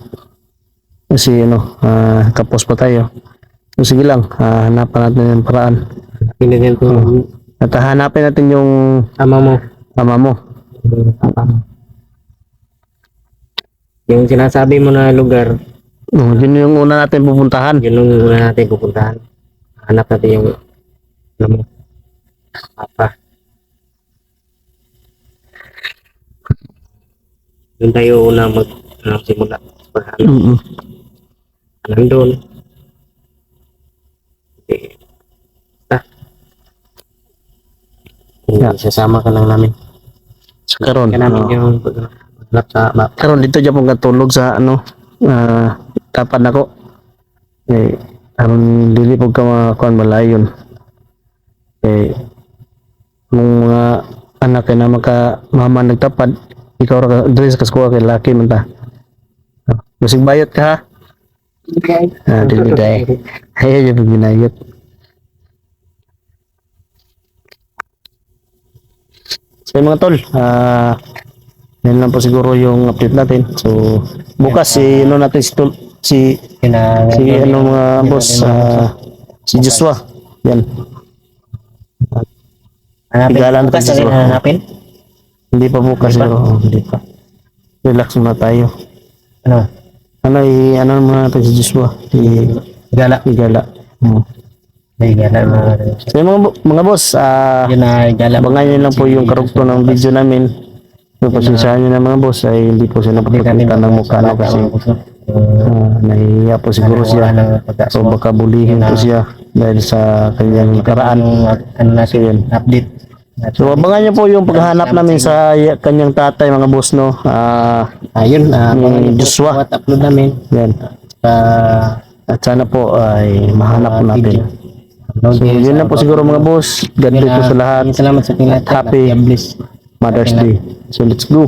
Kasi kapos pa tayo. So, sige lang, hanapan natin yung paraan. Pinagyan ko At hanapin natin yung ama mo. ama mo. Yung sinasabi mo na lugar, Yun yung una natin pupuntahan. yun yung una natin pupuntahan. Hanap natin yung ano mo. Papa. Doon tayo una simula. Paghanap. Mm-mm. Nandun. isasama ka lang namin. So karon, Ka namin yung paghanap sa map. karon dito dyan pong katulog sa tapat nako. Aron dili po ka makakuan malayon. Mong mga anak kay na maka mama nagtapad, ikaw ra ka dress kas kuha kay laki man ta. Musig bayot ka ha? Dili day. Ayaw yung binayot. So yun mga tol, yan lang po siguro yung update natin. So bukas si ano natin si ano mga boss, si Joshua. Yan. Hanapin. Igalan Bukas natin na rin siguro. hanapin. Hindi pa bukas siguro. Hindi pa. Relax muna tayo. Ano? Ano muna natin si Joshua. Gala. Igala. May gala mga So yung mga boss, yun na gala. abangan nyo lang po yung karugto ng video namin. So pasensyahan nyo na mga boss ay hindi po siya napapakita ng mukha no, kasi nahihiya po siguro siya. So baka bulihin po siya dahil sa kanyang nakaraan. Ano na siya yun? Update. So abangan nyo po yung paghahanap namin sa kanyang tatay mga boss no. Ayun, Yung Joshua. upload namin. Yan. At sana po ay mahanap natin. So yun lang po siguro mga boss. God bless po sa lahat. Salamat sa pinatay. Happy Bless. Mother's Day. So let's go.